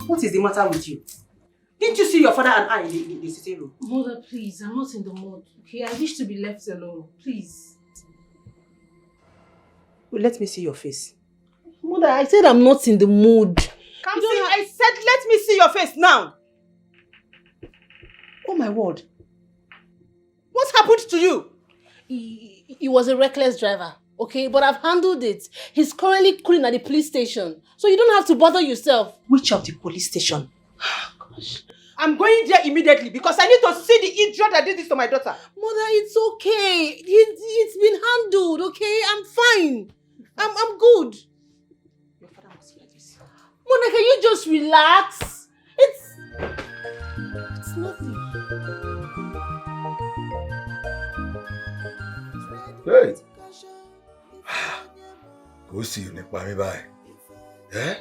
What is the matter with you? Didn't you see your father and I in the sitting room? Mother, please, I'm not in the mood. Okay, I wish to be left alone. Please. Well, let me see your face. Mother, I said I'm not in the mood. I said let me see your face now. Oh my word. What happened to you? He was a reckless driver, okay? But I've handled it. He's currently cooling at the police station. So you don't have to bother yourself. Which of the police station? Gosh. I'm going there immediately because I need to see the idiot that did this to my daughter. Mother, it's okay. It's been handled, okay? I'm fine. I'm good. Your father must hear this. Mother, can you just relax? It's nothing. Hey! Go see you, Nick by. Eh?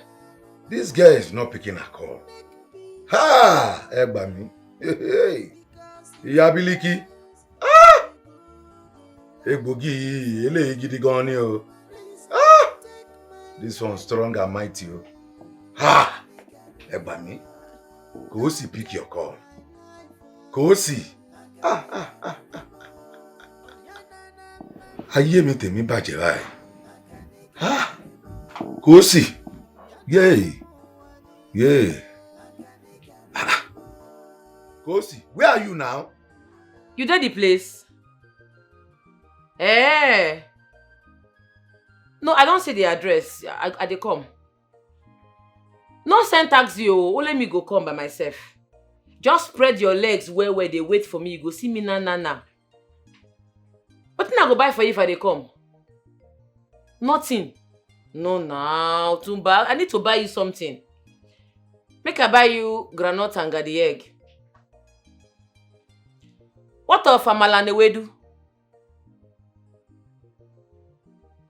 This guy is not picking a call. Ha! Ebami. Hey! Yabiliki. Ah! Egbogi, ele gidi gan ni o. Ah! This one strong and mighty o. Ha! Ebami. Go see pick your call. Go see. Ayé mi tèmi bàjẹ́ báyìí. Ha! Go see. Yay. Kosi, where are you now? You did the place? Eh. No, I don't see the address. I dey come. No send taxi, only me go come by myself. Just spread your legs where they wait for me. You go see me na. What thing I go buy for you if I dey come? Nothing. No, now, Tumba. I need to buy you something. Make I buy you granite and garden egg. What of amala and ewedu?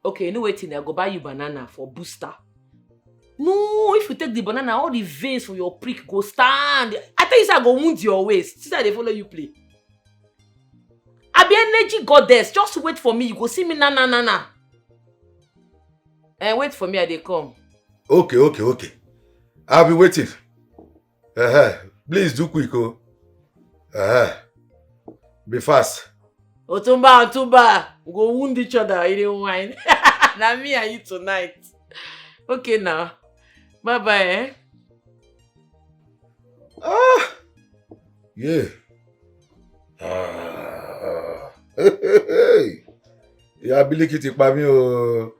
Okay, no waiting. I go buy you banana for booster. No, if you take the banana, all the veins for your prick go stand. I tell you, I go wound your waist. See that they follow you play. I be energy goddess. Just wait for me. You go see me na. And wait for me, I dey come. Okay. I'll be waiting. Please do quick, oh. Be fast. Otumba. We go wound each other in the wine. Now me and you tonight. Okay now. Bye-bye, eh? Yeah. Hey. Yeah, Biliki ti pa mi o.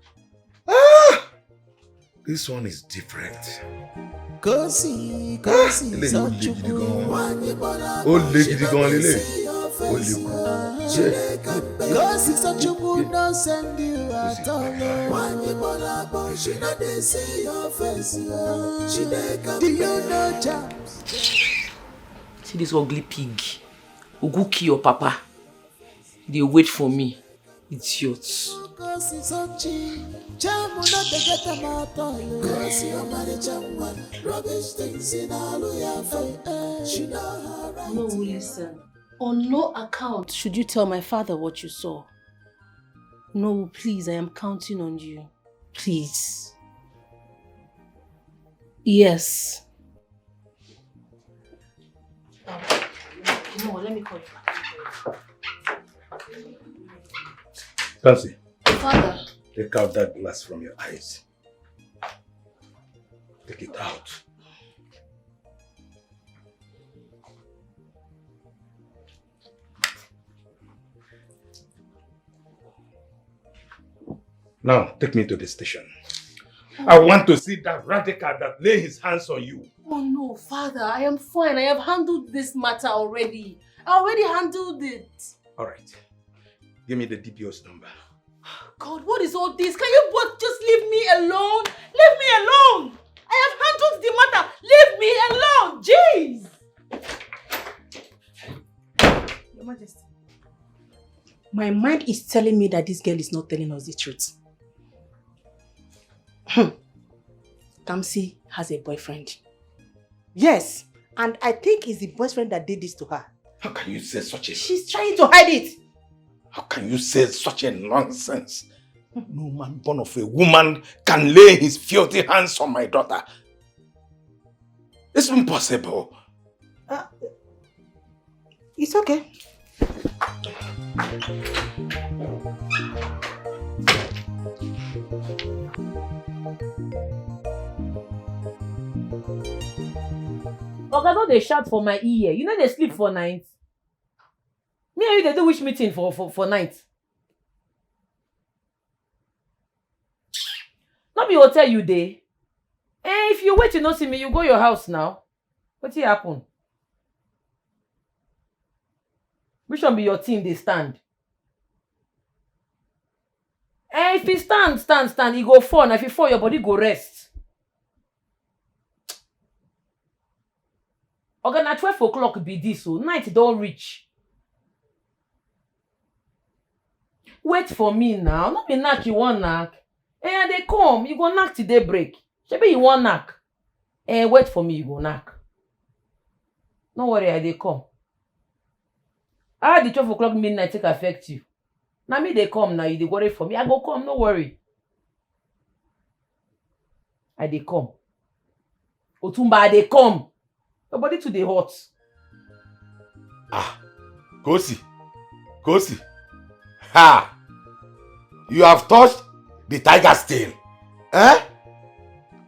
This one is different. Kosi, Ó le gidi gan lele. Ó le kú. Kosi Sochubu no send you at all. She not dey see your face. She dey come. Do you know jams? See this ugly pig. Who go kill your papa. They wait for me. Idiots. Kosi Sochi, jamu not dey get them at all. Kosi Omari Jamwa, rubbish things in Aluya face. She know her right. No, listen. On no account should you tell my father what you saw. No, please, I am counting on you. Please. Yes. No, let me call you. Fancy. Father. Take out that glass from your eyes. Take it out. Now, take me to the station. I want to see that radical that lay his hands on you. Oh no, Father, I am fine. I have handled this matter already. I already handled it. All right. Give me the DPO's number. God, what is all this? Can you both just leave me alone? Leave me alone! I have handled the matter. Leave me alone! Jeez! Your Majesty. My mind is telling me that this girl is not telling us the truth. Kamsi has a boyfriend. Yes, and I think it's the boyfriend that did this to her. How can you say such a... She's trying to hide it. How can you say such a nonsense? No man born of a woman can lay his filthy hands on my daughter. It's impossible. It's okay. Oga, don't they shout for my ear. You know they sleep for night. Me and you, they do wish meeting for night. Not be hotel you dey. If you wait, you not see me, you go your house now. What will happen? Which one be your team they stand? If he stand, he go fall. And if he fall, your body go rest. Okay, na 12 o'clock be this, so night don't reach. Wait for me now. Not be knack, you want knack. They come, you go knack till daybreak. Shebi you want knack. Wait for me, you go knack. No worry, they come. How the 12 o'clock midnight take affect you? Now me they come now, you dey worry for me. I go come, no worry. I dey come. Otumba, I dey come. Your body too dey hot. Kosi. Ha! You have touched the tiger's tail.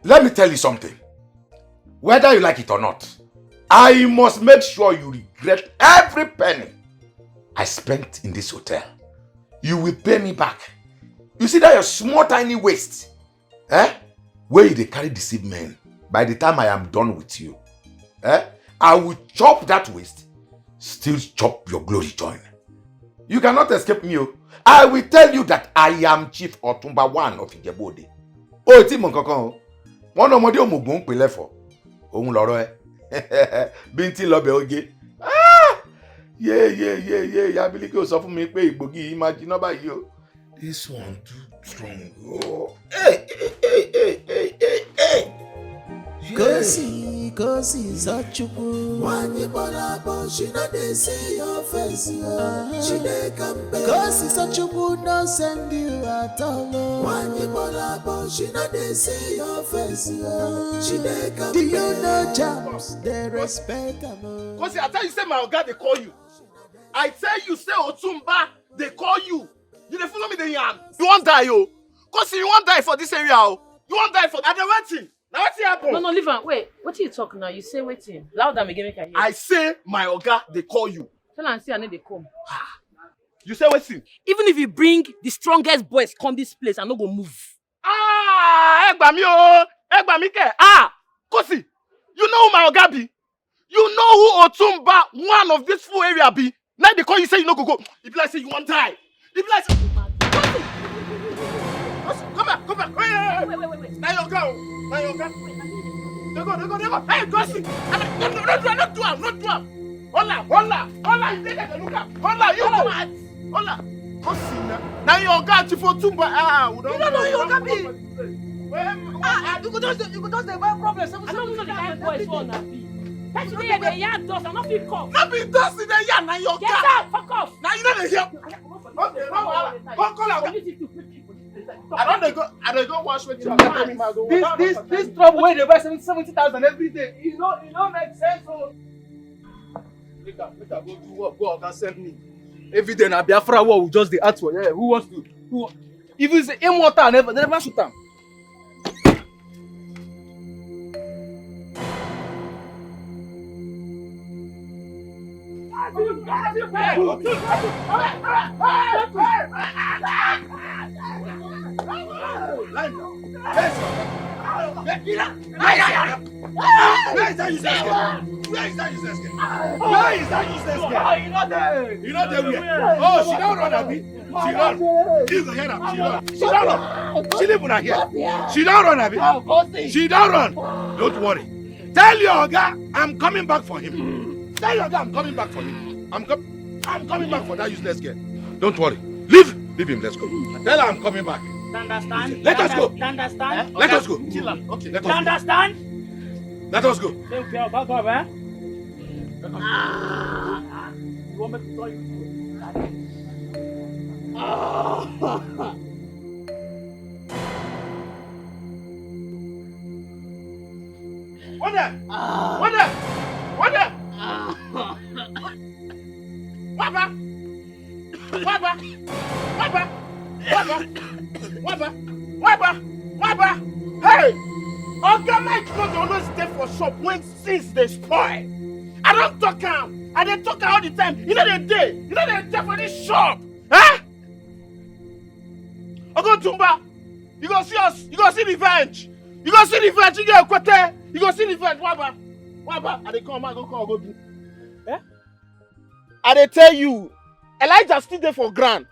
Let me tell you something. Whether you like it or not, I must make sure you regret every penny I spent in this hotel. You will pay me back. You see that your small tiny waist, where you dey carry deceive men. By the time I am done with you, I will chop that waist, still chop your glory join. You cannot escape me. I will tell you that I am Chief Otumba 1 of Ijebode. Oh, ti mo kankan o. Wọ́n no mọdé òmùgbọ́n pè lẹ́fọ̀. Òun lọ́rọ̀ ẹ. Bíntín lọ́bẹ̀ oge. Yeah. Yabiliki ó sọ fún mi pé ìgbògi yìí máa jiná báyìí o. This one too strong. Oh. Hey. Kosi Sachuku. One you but she not dey see your face. She dey come back. Kosi Sachuku no send you at all. One you but she not dey see your face. She dey come back. Do you know jams? They respect them. Kosi, I tell you say my oga they call you. I tell you say Otumba they call you. You dey follow me the yarn. You won't die, yo. Kosi, you won't die for this area, oh. You won't die for. And the waiting. Now what's happen? No, leave am. Wait, what you talk now? You say waiting. Loud and again make I hear. I say my oga they call you. Tell am say I need they come. You say waiting. Even if you bring the strongest boys come this place, I no go move. Egba mi ke. Kosi, you know who my oga be? You know who Otumba, one of this full area be? Now they call you say you no go. If like say you want die. If like say Come back. Wait. Now you go. They go. Hey, Kosi. Not do am. Hola. You take a look at. Hola, you go. Hola. Kosi now your oga Chief Otumba. You don't know your oga be. You could just the problem. I don't know the kind boys want to be. That's the way they yarn dust. I'm not fit come. Not be dust in the yarn. Now your Get oga. out. Fuck off. Now you know they hear. Okay, no. Call out. I don't go wash with you. This trouble where they buy 70,000 every day. You know make sense. So. Make I go do work. Go oga send me. Every day na Biafra war we just dey ask for. Yeah, who wants to? Who? Even say immortal never shoot am. Where is that useless girl? You know where? Oh, she don't run, Abi. She run. You go hear her. She run. She don't run. She live una here. She don't run, Abi. She don't run. Don't worry. Tell your oga I'm coming back for him. Tell your oga I'm coming back for him. I'm coming back for that useless girl. Don't worry. Leave him. Let's go. Tell her I'm coming back. Understand? Let us go. Understand? Let us go. Chill out. Okay. Let us go. Understand? Let us go. Don't care about God, eh? You want me to tell you? What the? What the? What the? Papa! Papa! Papa! Papa! Papa! Papa! Papa! Hey! Oga Mike not always stay for shop when things they spoil. I don't talk am. I dey talk am all the time. You know they dey. You know they dey for this shop. Huh? Ogo Tumba, you go see us. You go see revenge. You go see revenge. You get a quarter. You go see revenge. Waba. Waba. I dey come. I go call. Go do. Eh? I dey tell you, Elijah still there for ground.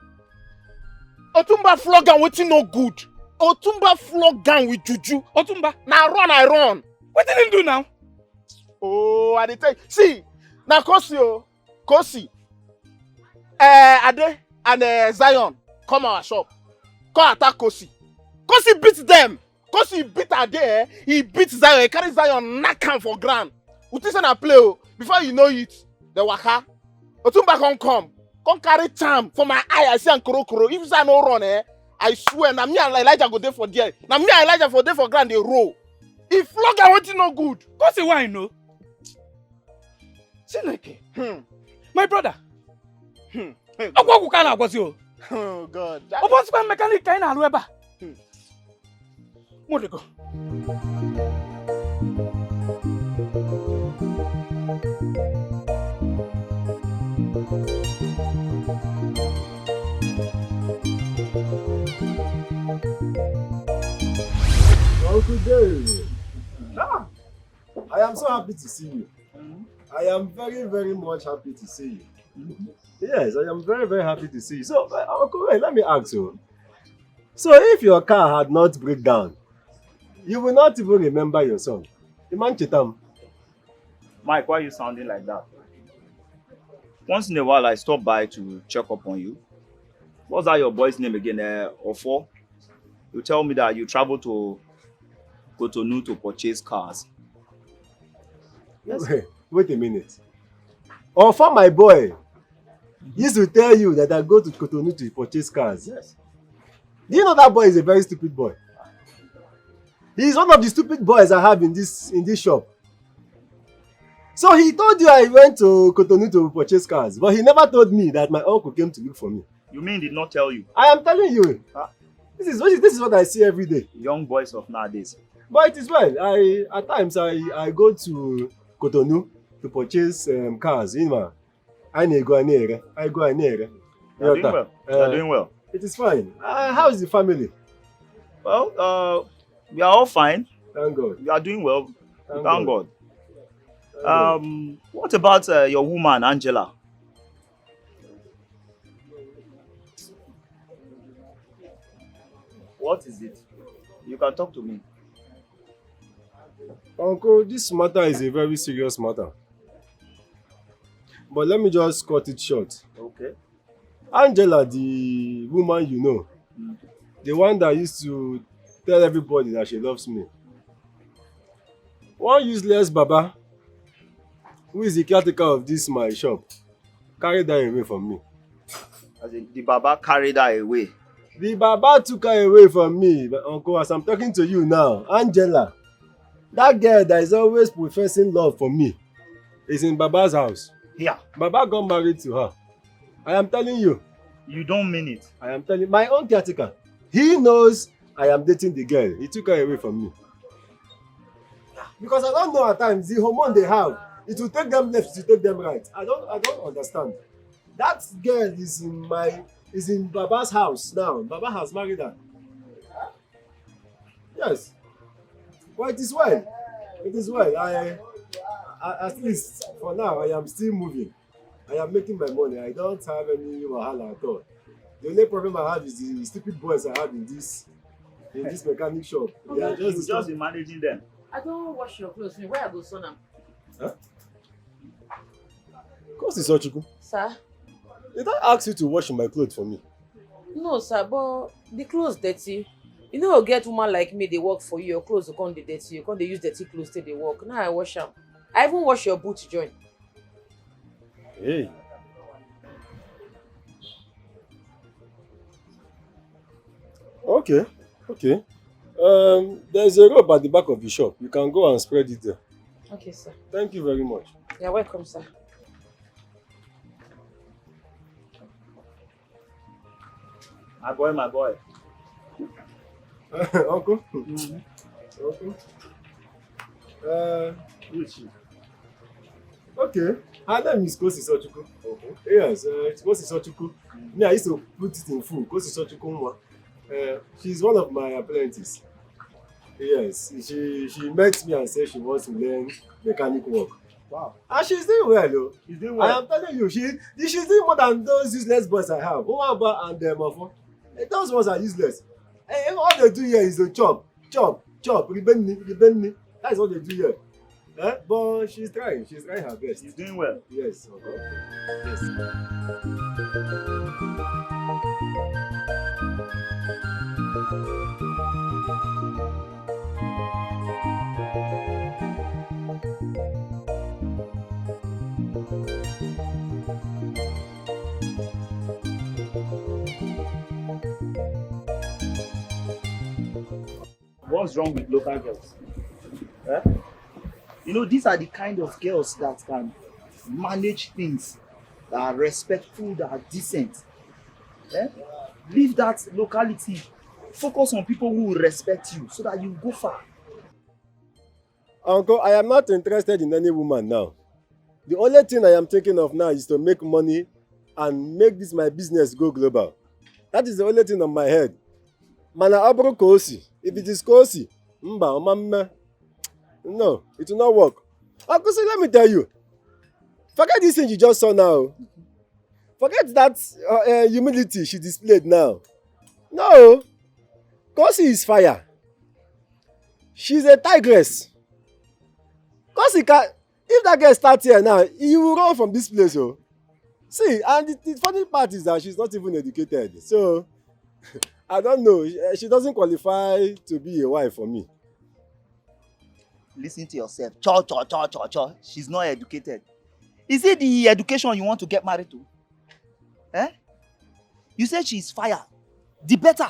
Otumba flog am wetin no good. Otumba flog am with juju. Otumba. Now run, I run. What did he do now? Oh, I dey tell you. See, now Kosi, Kosi. Ade and Zion come our shop. Come attack Kosi. Kosi beat them. Kosi beat Ade. He beat Zion. He carry Zion, knock him for ground. Uti na play. Before you know it, the waka. Otumba come. Come carry charm for my eye. I see an kuro. If you say no run, I swear, na me and Elijah go there for there. Na me and Elijah for there for ground they roll. If flog and wetin no good. Kosi why no? Chineke. My brother. Okwa kukana agosi o. Oh God. Obo spa mechanic kai na alu eba. Mo dey go. Uncle Dave. I am so happy to see you. I am very, very much happy to see you. Yes, I am very, very happy to see you. So, Uncle Ray, let me ask you. So, if your car had not break down, you will not even remember your son. Iman Chitam. Mike, why are you sounding like that? Once in a while, I stop by to check up on you. What's that your boy's name again? Ofo? You tell me that you travel to Cotonou to purchase cars. Yes. Wait a minute. Ofo, my boy, used to tell you that I go to Cotonou to purchase cars. Yes. Do you know that boy is a very stupid boy? He is one of the stupid boys I have in this shop. So he told you I went to Cotonou to purchase cars, but he never told me that my uncle came to look for me. You mean he did not tell you? I am telling you. This is what I see every day. Young boys of nowadays. But it is well. At times I go to Cotonou to purchase cars. I go. You are doing well. You are doing well. It is fine. How is the family? Well, we are all fine. Thank God. We are doing well. Thank God. What about your woman, Angela? What is it? You can talk to me. Uncle, this matter is a very serious matter. But let me just cut it short. Okay. Angela, the woman you know, the one that used to tell everybody that she loves me. One useless Baba, who is the caretaker of this my shop, carried her away from me. As in, the Baba carried her away. The Baba took her away from me. But Uncle, as I'm talking to you now, Angela, that girl that is always professing love for me, is in Baba's house. Yeah. Baba got married to her. I am telling you. You don't mean it. I am telling my own caretaker. He knows I am dating the girl. He took her away from me. Because I don't know at times the hormone they have. It will take them left, it will take them right. I don't understand. That girl is in Baba's house now. Baba has married her. Yes. Well, it is well. It is well. I at least for now I am still moving. I am making my money. I don't have any wahala at all. The only problem I have is the stupid boys I have in this mechanic shop. They are just be managing them. I don't wash your clothes. Where I go, son? Huh? Kosi Sochukwu. Sir? Did I ask you to wash my clothes for me? No, sir, but the clothes dirty. You know, get woman like me, they work for you. Your clothes will come the dirty. You can't use dirty clothes till they work. Now I wash them. I even wash your boots joint. Hey. Okay. There's a rope at the back of the shop. You can go and spread it there. Okay, sir. Thank you very much. You're welcome, sir. My boy, my boy. Uncle? Uncle? Who is she? Okay. Her name is Kosi Sochuku. Okay. Yes, it's Kosi Sochuku. Me, I used to put it in full. Kosi Sochuku. She's one of my apprentices. Yes, she met me and said she wants to learn mechanic work. Wow. And she's doing well, though. She's doing well. I am telling you, she's doing more than those useless boys I have. Uwamba and Mafo. Those ones are useless. All they do here is to chop, ribeni. That's what they do here. But she's trying her best. She's doing well. Yes, okay. Yes. What's wrong with local girls? You know, these are the kind of girls that can manage things, that are respectful, that are decent. Leave that locality. Focus on people who will respect you so that you go far. Uncle, I am not interested in any woman now. The only thing I am thinking of now is to make money and make this my business go global. That is the only thing on my head. Mana abro kosi. If it is kosi, no, it will not work. Uncle, so let me tell you. Forget this thing you just saw now. Forget that humility she displayed now. No. Kosi is fire. She's a tigress. Kosi can, if that girl starts here now, he will run from this place. Oh. See, and the funny part is that she's not even educated. So, I don't know. She doesn't qualify to be a wife for me. Listen to yourself. Cho. She's not educated. Is it the education you want to get married to? You said she's fire. The better.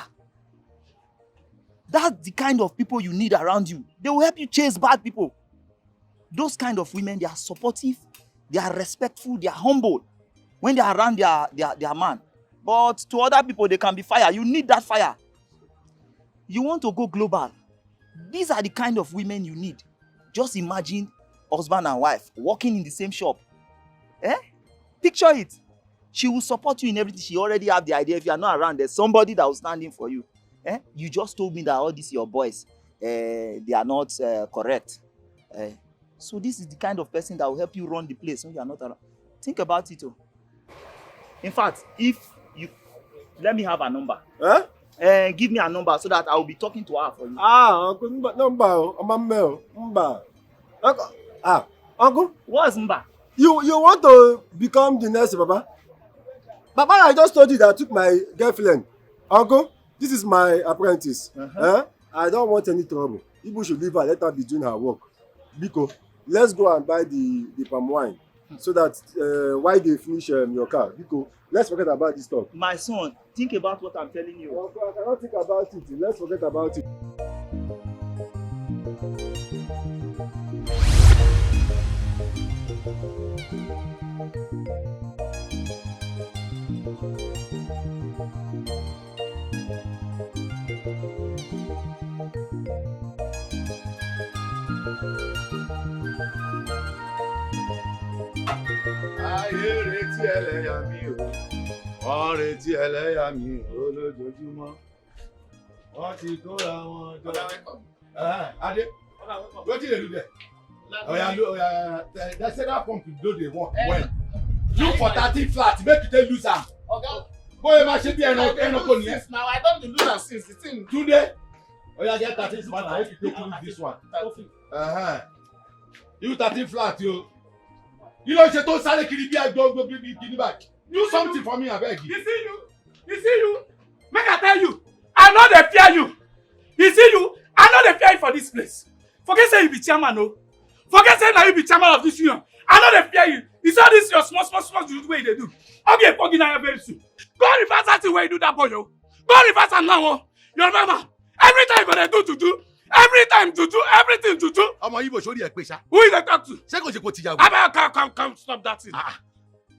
That's the kind of people you need around you. They will help you chase bad people. Those kind of women, they are supportive, they are respectful, they are humble when they are around their man. But to other people, they can be fire. You need that fire. You want to go global. These are the kind of women you need. Just imagine husband and wife working in the same shop. Picture it. She will support you in everything. She already have the idea. If you are not around, there's somebody that will stand in for you. You just told me that all these your boys, they are not correct. So this is the kind of person that will help you run the place when you are not around. Think about it. In fact, if you let me have a number. Give me a number so that I will be talking to her for you. Uncle, number. Uncle, what's number? You want to become the next Baba? Baba, I just told you that I took my girlfriend. Uncle, this is my apprentice. I don't want any trouble. People should leave her, let her be doing her work. Biko, let's go and buy the palm wine so that while they finish your car. Biko, let's forget about this talk. My son, think about what I'm telling you. Uncle, I cannot think about it. Let's forget about it. Ayé retí ẹlẹ́yà mi o, wọ́n retí ẹlẹ́yà mi o lójoojúmọ́. Wọ́n ti kóra wọn jọ. Adé, wetin dey do there? Oya, they say that pump no dey work well. Look for 30 flat, make you take lose am. Bóyá máa ṣe bí ẹranko nìyẹn. Now I don dey lose am since the thing. Today, oya get 30 flat, na if you take lose this one. You 30 flat yo. You know ṣe tó sáré kiri bí agbó kiri báyìí. Do something for me abeg. You see you. Make I tell you, I no dey fear you. You see you, I no dey fear you for this place. Forget say you be chairman o. Forget say na you be chairman of this union. I no dey fear you. You see all this your small juju wey you dey do. Okay, forgive na very soon. Go reverse that thing wey you do that boy o. Go reverse am now o. You remember, every time you go dey do, Every time juju, everything juju. Ọmọ Igbo sórí ẹ̀ pé ṣá. Who is the talk to? Ṣé kò ṣe kò tìyàwó? Come, stop that thing.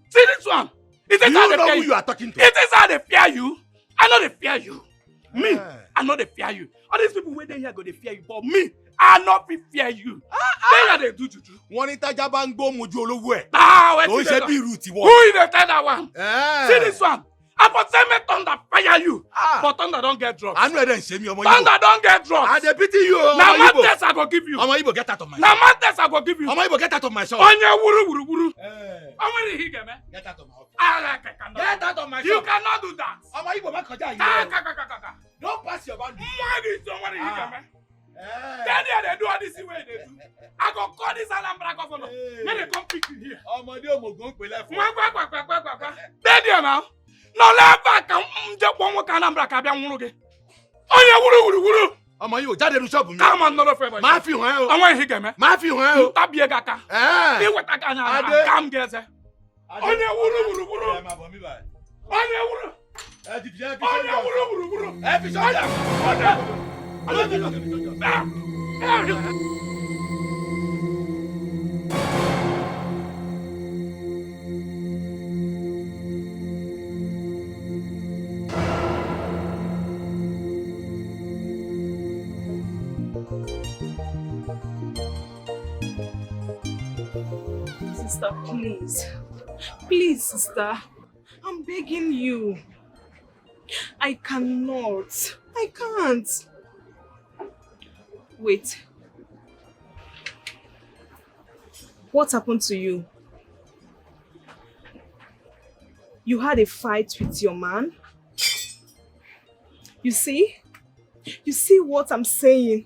See this one. It is how You they know fear who you. you are talking to. It is how they fear you. I know they fear you. Me, I know they fear you. All these people waiting here go they fear you, but me, I not be fear you. Then how they do juju. Wọ́n ní tájá bá ń gbó mojú olówó ẹ̀. Wait Tó till ṣe they bí talk. irú tiwọn. Who is the tell that one? See this one. I for say me thunder fire you. But thunder don't get drugs. Àánú ẹ̀ dẹ̀ ń ṣe mí ọmọ Igbo. Thunder don't get drugs. I dey pity you o. Now Ọmọ my Igbo. test I go give you. Ọmọ Igbo get out of my Now shop. my test I go give you. Ọmọ Igbo get out of my shop. Onye wuru. How many he get me? Get out of my office. Get out of my shop. You cannot do that. Ọmọ Igbo má kọjá yìí o. Don't pass your boundary. Somebody he get me. Then they do all this way they do. I go call this Alambra governor. Then they come pick you here. Ọmọdé òmùgọ̀ ń pè lẹ́fọ̀. Then there now. No leva kan just one kan Alambra ka bia nwuru ge. Onye wuru. Ọmọ Igbo jáde nu shop mi. Come on, no favor. Má fi hàn ẹ́ o. Àwọn he get me. Má fi hàn ẹ́ o. Tabie gaka. Ni weta ka na. Come get it. Onye wuru. Ẹ máa bọ̀ mí báyìí. Onye wuru. Ẹ ti fi ẹ fi Onye sọ́jà. wuru. Ẹ fi sọ́jà. Sister, please. Please, sister. I'm begging you. I cannot. I can't. Wait. What happened to you? You had a fight with your man? You see? You see what I'm saying?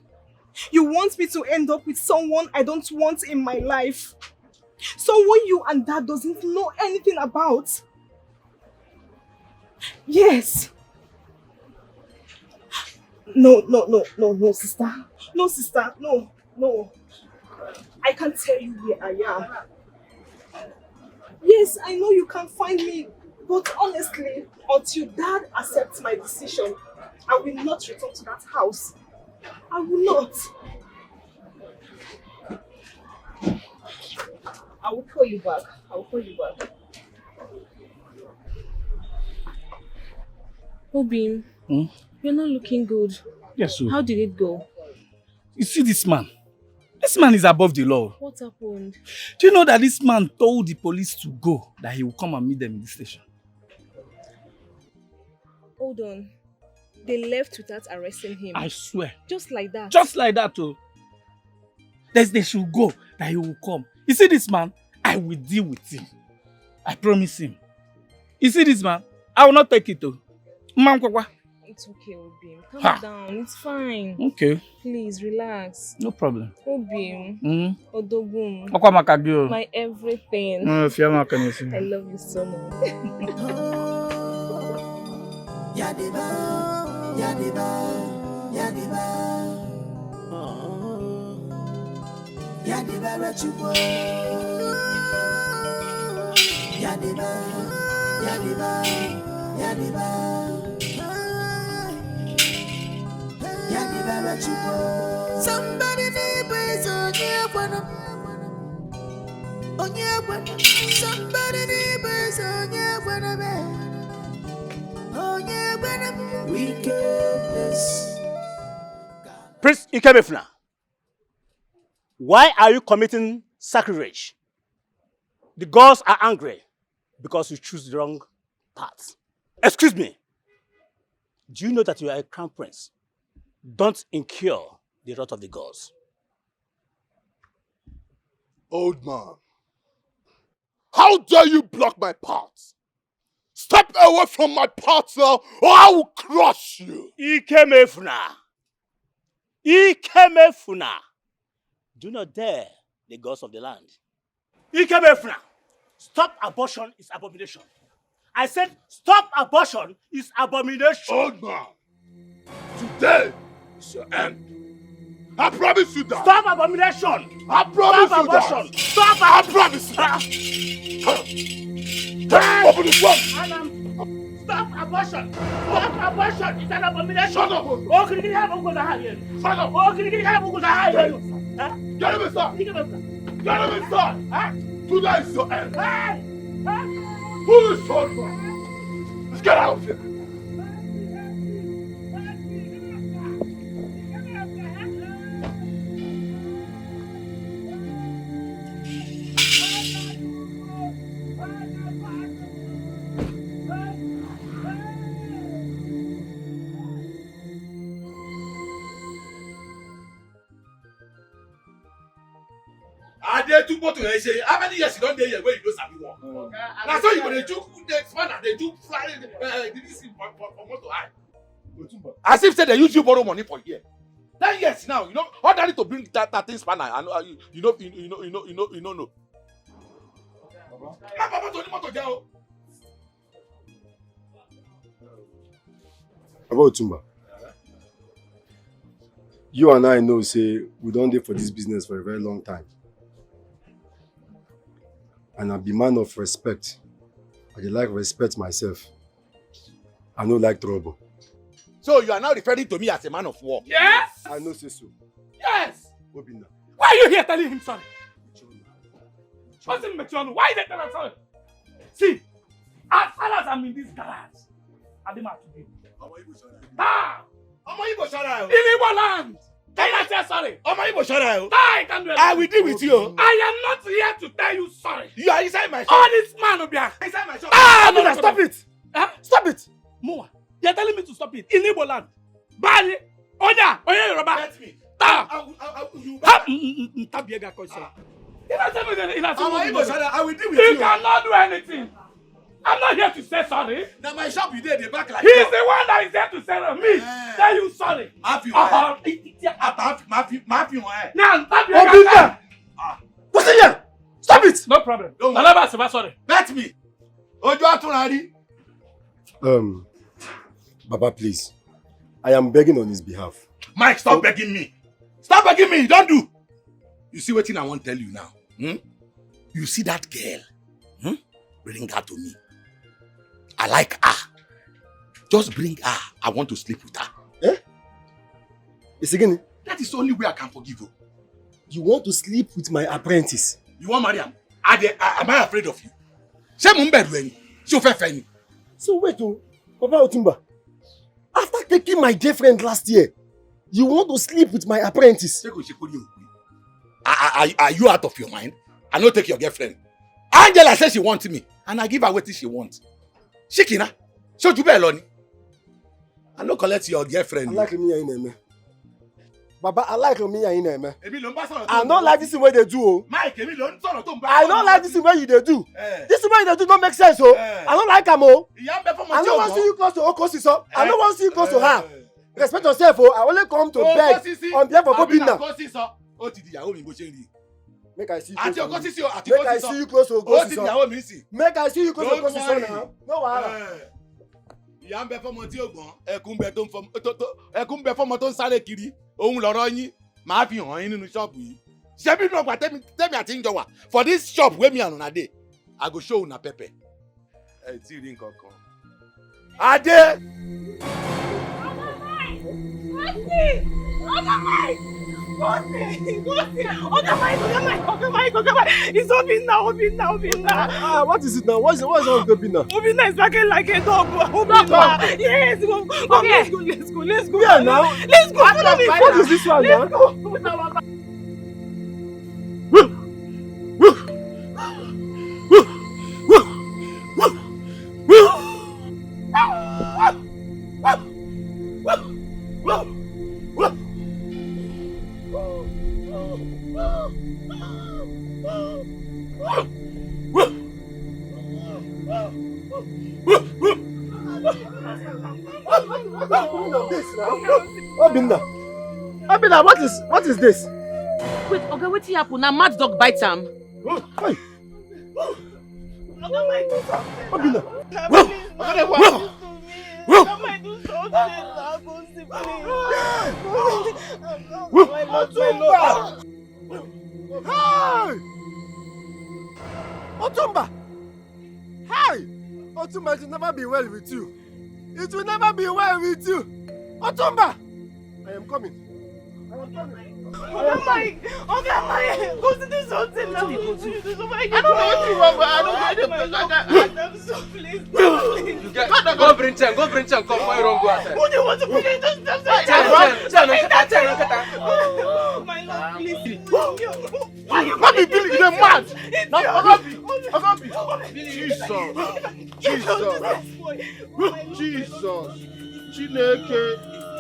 You want me to end up with someone I don't want in my life. Someone you and Dad doesn't know anything about. Yes. No, sister. No, sister. No. I can't tell you where I am. Yes, I know you can find me, but honestly, until Dad accepts my decision, I will not return to that house. I will not. I will call you back. Obim, you're not looking good. Yes, sir. How did it go? You see this man? This man is above the law. What happened? Do you know that this man told the police to go, that he will come and meet them in the station? Hold on. They left without arresting him. I swear. Just like that? Just like that, oh. They should go, that he will come. You see this man? I will deal with him. I promise him. You see this man? I will not take it, oh. It's okay, Obim. Calm down. It's fine. Okay. Please, relax. No problem. Obim. Odogum. My everything. I love you so much. Somebody neighbors on your one. Somebody neighbors on your one. Wickedness. Prince Ikemefuna, why are you committing sacrilege? The gods are angry because you choose the wrong path. Excuse me. Do you know that you are a crown prince? Don't incur the wrath of the gods. Old man, how dare you block my path? Step away from my path now, or I will crush you. Ikemefuna. Ikemefuna. Do not dare the gods of the land. Ikemefuna. Stop abortion is abomination. I said stop abortion is abomination. Old man, today is your end. I promise you that. Stop abomination. I promise Stop you abortion. that. Stop. I promise you that. Open the front. Stop Stop abortion! Stop abortion! It's an abomination! Shut up! Oh, can you have a higher? Shut up! Oh, can you have a higher? Get him inside! Get him inside! Huh? Today is your end! Who is short? Let's get out of here! I dare to go to the say, how many years you don't there where you know Sabi work? Now so you gonna do the spanner, they do fly this for most to high. As if say they use you borrow money for year. 10 years now, you know, ordinary to bring that thing spanner and you know. Papa Tony Moto Jao. About Tumba. You and I know say we don't dey for this business for a very long time. And I be man of respect. I dey like respect myself. I no like trouble. So you are now referring to me as a man of war? Yes! I know say so. Yes! Obinna. Why are you here telling him sorry? What's in Mechonu? Why did they tell him sorry? See, as far as I'm in this garage, I didn't have to be. Ah! In Igbo land! Can I say sorry? I can do it. I will deal with you. I am not here to tell you sorry. You are inside my shop. All this man will be Inside my shop. Ah, Obinna, stop it! Stop it! Moa, you're telling me to stop it. In Igbo land. Bali, Onya Yoruba. Let me. You Tabiega Koisa. I will deal with You you. cannot do anything. I'm not here to say sorry. Now my shop you did the back like He's the one that is here to say me. Tell you sorry. Now, Obinna! What's in here? Stop it! no problem. Don't worry. Alaba Siba, sorry. Bet me. Ojo Atunari. Baba, please. I am begging on his behalf. Mike, stop begging me. Stop begging me. Don't do. You see what thing I want to tell you now? You see that girl? Bring her to me. I like her. Just bring her. I want to sleep with her. Eh? It's again. That is the only way I can forgive you. You want to sleep with my apprentice? You want Mariam? Am I afraid of you? Ṣé mo ń bẹ̀rù ẹni? Ṣé o fẹ́ fẹ́ ni? So wait, Papa Otumba. After taking my dear friend last year, you want to sleep with my apprentice? Are you out of your mind? I no take your girlfriend. Angela says she wants me, and I give her what she wants. Shikina, so you better learn. I no collect your girlfriend. I like me in me. Baba, I like me in me. I don't like this way they do. Mike, I don't like this way you they do. This way they do not make sense. I don't like them. I don't want to see you close to Okosiso. I don't want to see you close to her. Respect yourself. I only come to beg on behalf of Obinna. Make I see you close to Okosiso. Make I see you close to Okosiso. Make I see you close to Okosiso now. No wahala. Ìyá ń bẹ fọ́mọ tí ó gbọ́n, ẹkún bẹ fọ́mọ tó ń sáré kiri, òun lọ̀rọ̀ yín, màá fi hàn yín nínú ṣọ́ọ̀bù yìí. Ṣé bí inú ọgbà tẹ́mi àti ń jọ wà? For this shop wey me and una dey, I go show una pepper. Ẹ tí rí nǹkan kan. Adé! It's Obinna. What is it now? What is wrong with Obinna? Obinna is barking like a dog. Obinna. Yes, go. Let's go. Yeah, now. Let's go. Follow me. What is this one now? Obinna, what is this? Wait, okay, what happened? Now mad dog bites him. Hey. Obinna. Hey! Otumba! Hey! Otumba, it will never be well with you. It will never be well with you. Otumba! I am coming. I am coming. Go to do something now. I don't know what you want, but I don't get I'm so please. Go bring Chen, come for you don't go outside. Who do you want to put in? Just oh, my love, please. What be Billy? You're mad. Jesus. Chineke.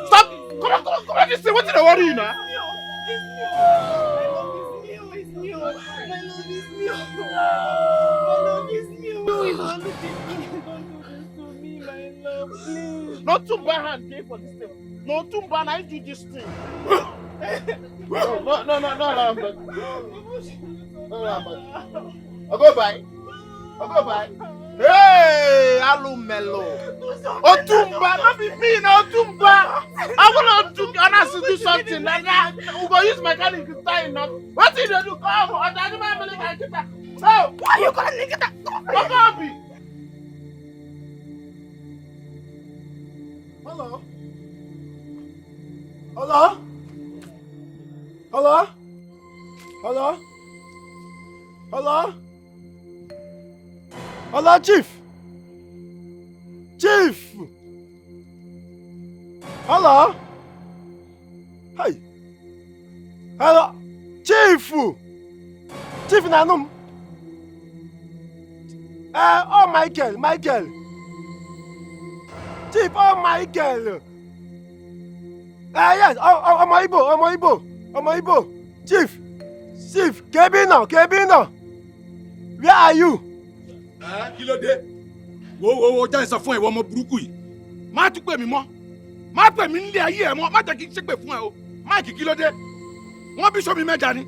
Stop. Come on. This thing. What's in the worry you now? Not too bad hand pay for this thing. Not too bad I do this thing. No. I'll go by. Hey, Alumelo. Otumba, not be me now, Otumba. I want to do something like that. I'm going to use mechanic to tie enough. What did you do? Come on, I don't believe I did that. No, why you going to lick it up? Hello, Chief. Hello. Hey. Hello, Chief Nanum. Oh, Michael. Chief, Michael. Yes. Omo Ibo. Chief, Kebino. Where are you? Kí ló dé? Wo já ìsọ fún ẹ ọmọ burúkú yìí. Má tún pè mí mọ́. Má pè mí nílé ayé ẹ mọ́. Má jẹ́ kí n ṣépè fún ẹ o. Mike, kí ló dé? Wọ́n bí sómi mẹ́ja ni.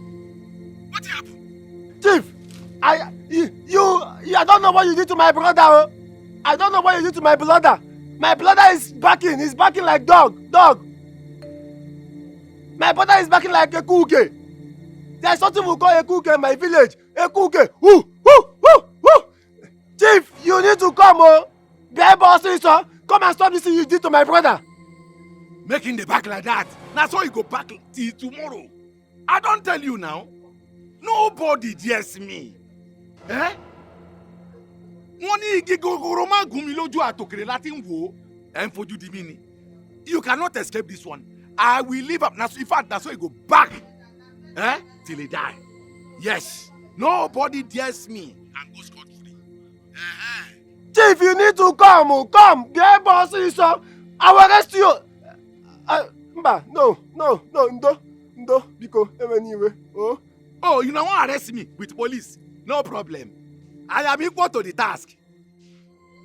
What happened? Chief, I don't know what you did to my brother. I don't know what you did to my brother. My brother is barking. He's barking like dog. My brother is barking like a kuke. There's something we call a kuke in my village. A kuke. Woo. Chief, you need to come, come and stop this thing you did to my brother. Making the back like that. That's why you go back till tomorrow. I don't tell you now. Nobody dares me. Wọ́n ní igi gogoro máa gún mi lójú àtòkèrè láti ń wò ó. Ẹ ń fojú di mí ni. You cannot escape this one. I will live up. In fact, that's why you go back. Till he die. Yes. Nobody dares me and go scot free. Chief, you need to come. Get boss, so I will arrest you. No, Ndo, Biko, anyway. Oh, you don't want to arrest me with police? No problem. I am equal to the task.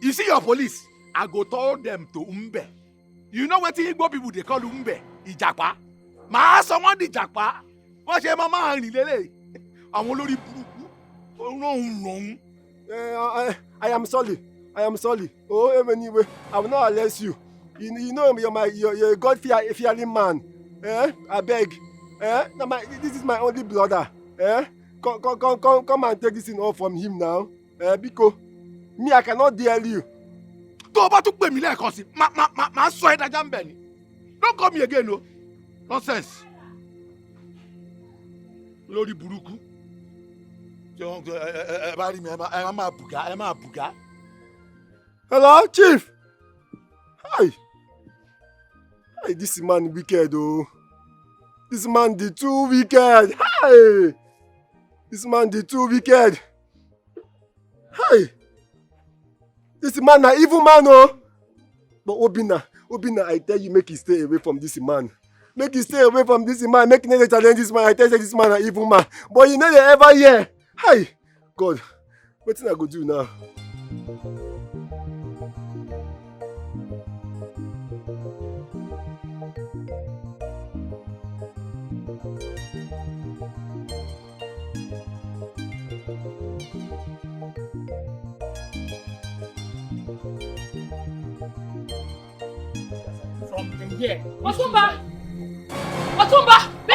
You see your police? I go tell them to Umbe. You know what Igbo people they call Umbe? Ijapa. Ma someone the Japa. What your mama honey lele? I'm only no. I am sorry. Oh, anyway, I will not arrest you. You know you're a God-fearing man. I beg. This is my only brother. Come and take this thing off from him now. Because me, I cannot dare you. Go back to pay me like us. Ma swear that I'm Benny. Don't call me again, no. Nonsense. Lori Buruku. Hello, Chief. Hi, this man wicked, oh. This man the too wicked. Hi, this man the too wicked. Hi, this man a evil man, oh. But Obina, I tell you, make you stay away from this man. Make you stay away from this man. Make you challenge this man. I tell you, this man an evil man. But you know they ever hear. Hi, God, what thing I go do now? Yeah. Otumba!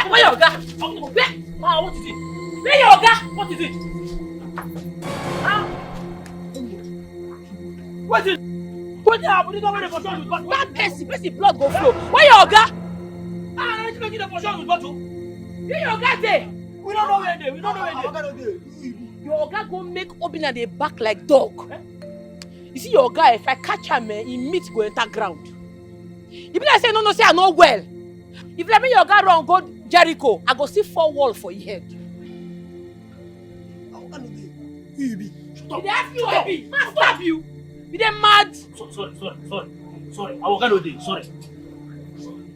Where your guy? What is it? Where your guy? What is it? What What happened? You don't want to for sure with bottle. That person blood go flow. Why your oga? Ah, you making the for sure with bottle. Where your oga dey? We don't know where they. We don't know where they. Your oga go make Obina dey back like dog. You see your guy, if I catch him, he meat go enter ground. If I say no, say I no well. If let me your guy run go Jericho, I go see 4 walls for your head. You Did they ask you what be? Man, stop you. Be they mad? Sorry. I will go there. Sorry.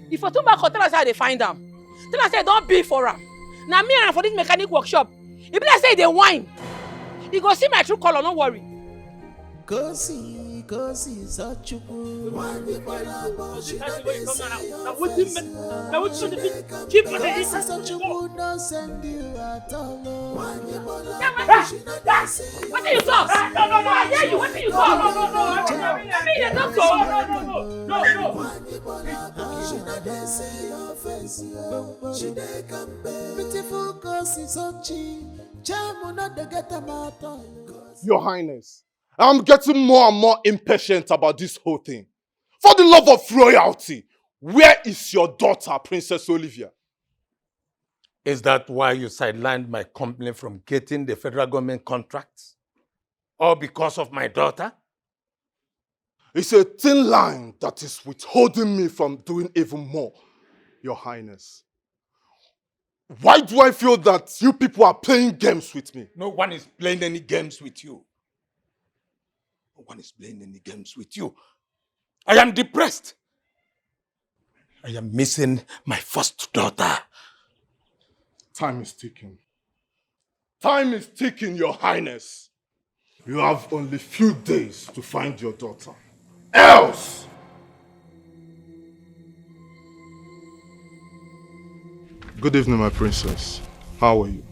If I turn back, tell us how they find them. Tell us say don't be for him. Now me and for this mechanic workshop. If I say they whine, you go see my true color. Don't worry. Kosi Sachuku. Now what should be? Keep on the Sachuku no send you at all. What do you talk? No. I hear you. What do you talk? No. I mean, you don't talk. No. Beautiful Kosi Sachi. Jamuna de Gatamata. Your Highness, I'm getting more and more impatient about this whole thing. For the love of royalty, where is your daughter, Princess Olivia? Is that why you sidelined my company from getting the federal government contracts? Or because of my daughter? It's a thin line that is withholding me from doing even more, Your Highness. Why do I feel that you people are playing games with me? No one is playing any games with you. No one is playing any games with you. I am depressed. I am missing my first daughter. Time is ticking. Time is ticking, Your Highness. You have only few days to find your daughter. Else! Good evening, my princess. How are you?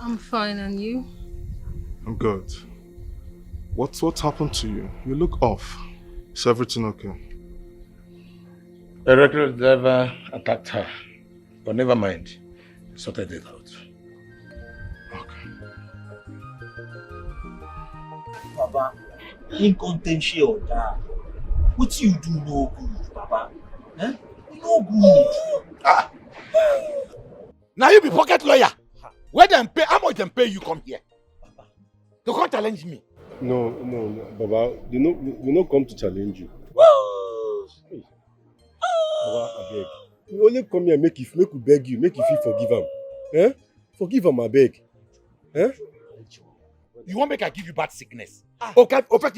I'm fine, and you? I'm good. What happened to you? You look off. Is everything okay? A reckless driver attacked her. But never mind. Sorted it out. Okay. Baba, in contention, what you do no good, Baba. Eh? No good. Now you be pocket lawyer. Where them pay? How much them pay you come here? You can't challenge me. No, Baba, we no come to challenge you. Hey. Baba, I beg. We only come here make we beg you, make you feel forgive him. Eh? Forgive him, I beg. Eh? You want make I give you bad sickness? Okay, Baba. Over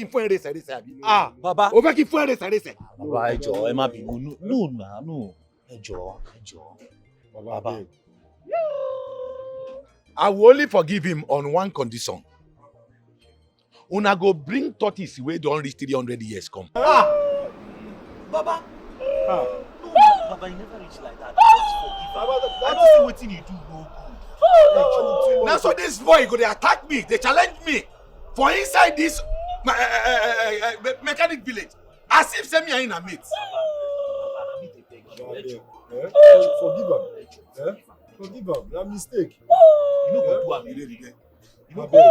for race. Baba, ẹ má bínú. No. Ẹ jọ̀ọ́. Baba. I will only forgive him on one condition. Una go bring tortoise wey don reach 300 years come. Baba. No, Baba, you never reach like that. Just forgive him. I don't see wetin you do no good. Now so this boy go dey attack me, they challenge me for inside this mechanic village. As if say me and him na mates. Forgive him. Forgive him. Na mistake. You no go do am again. You no go do am.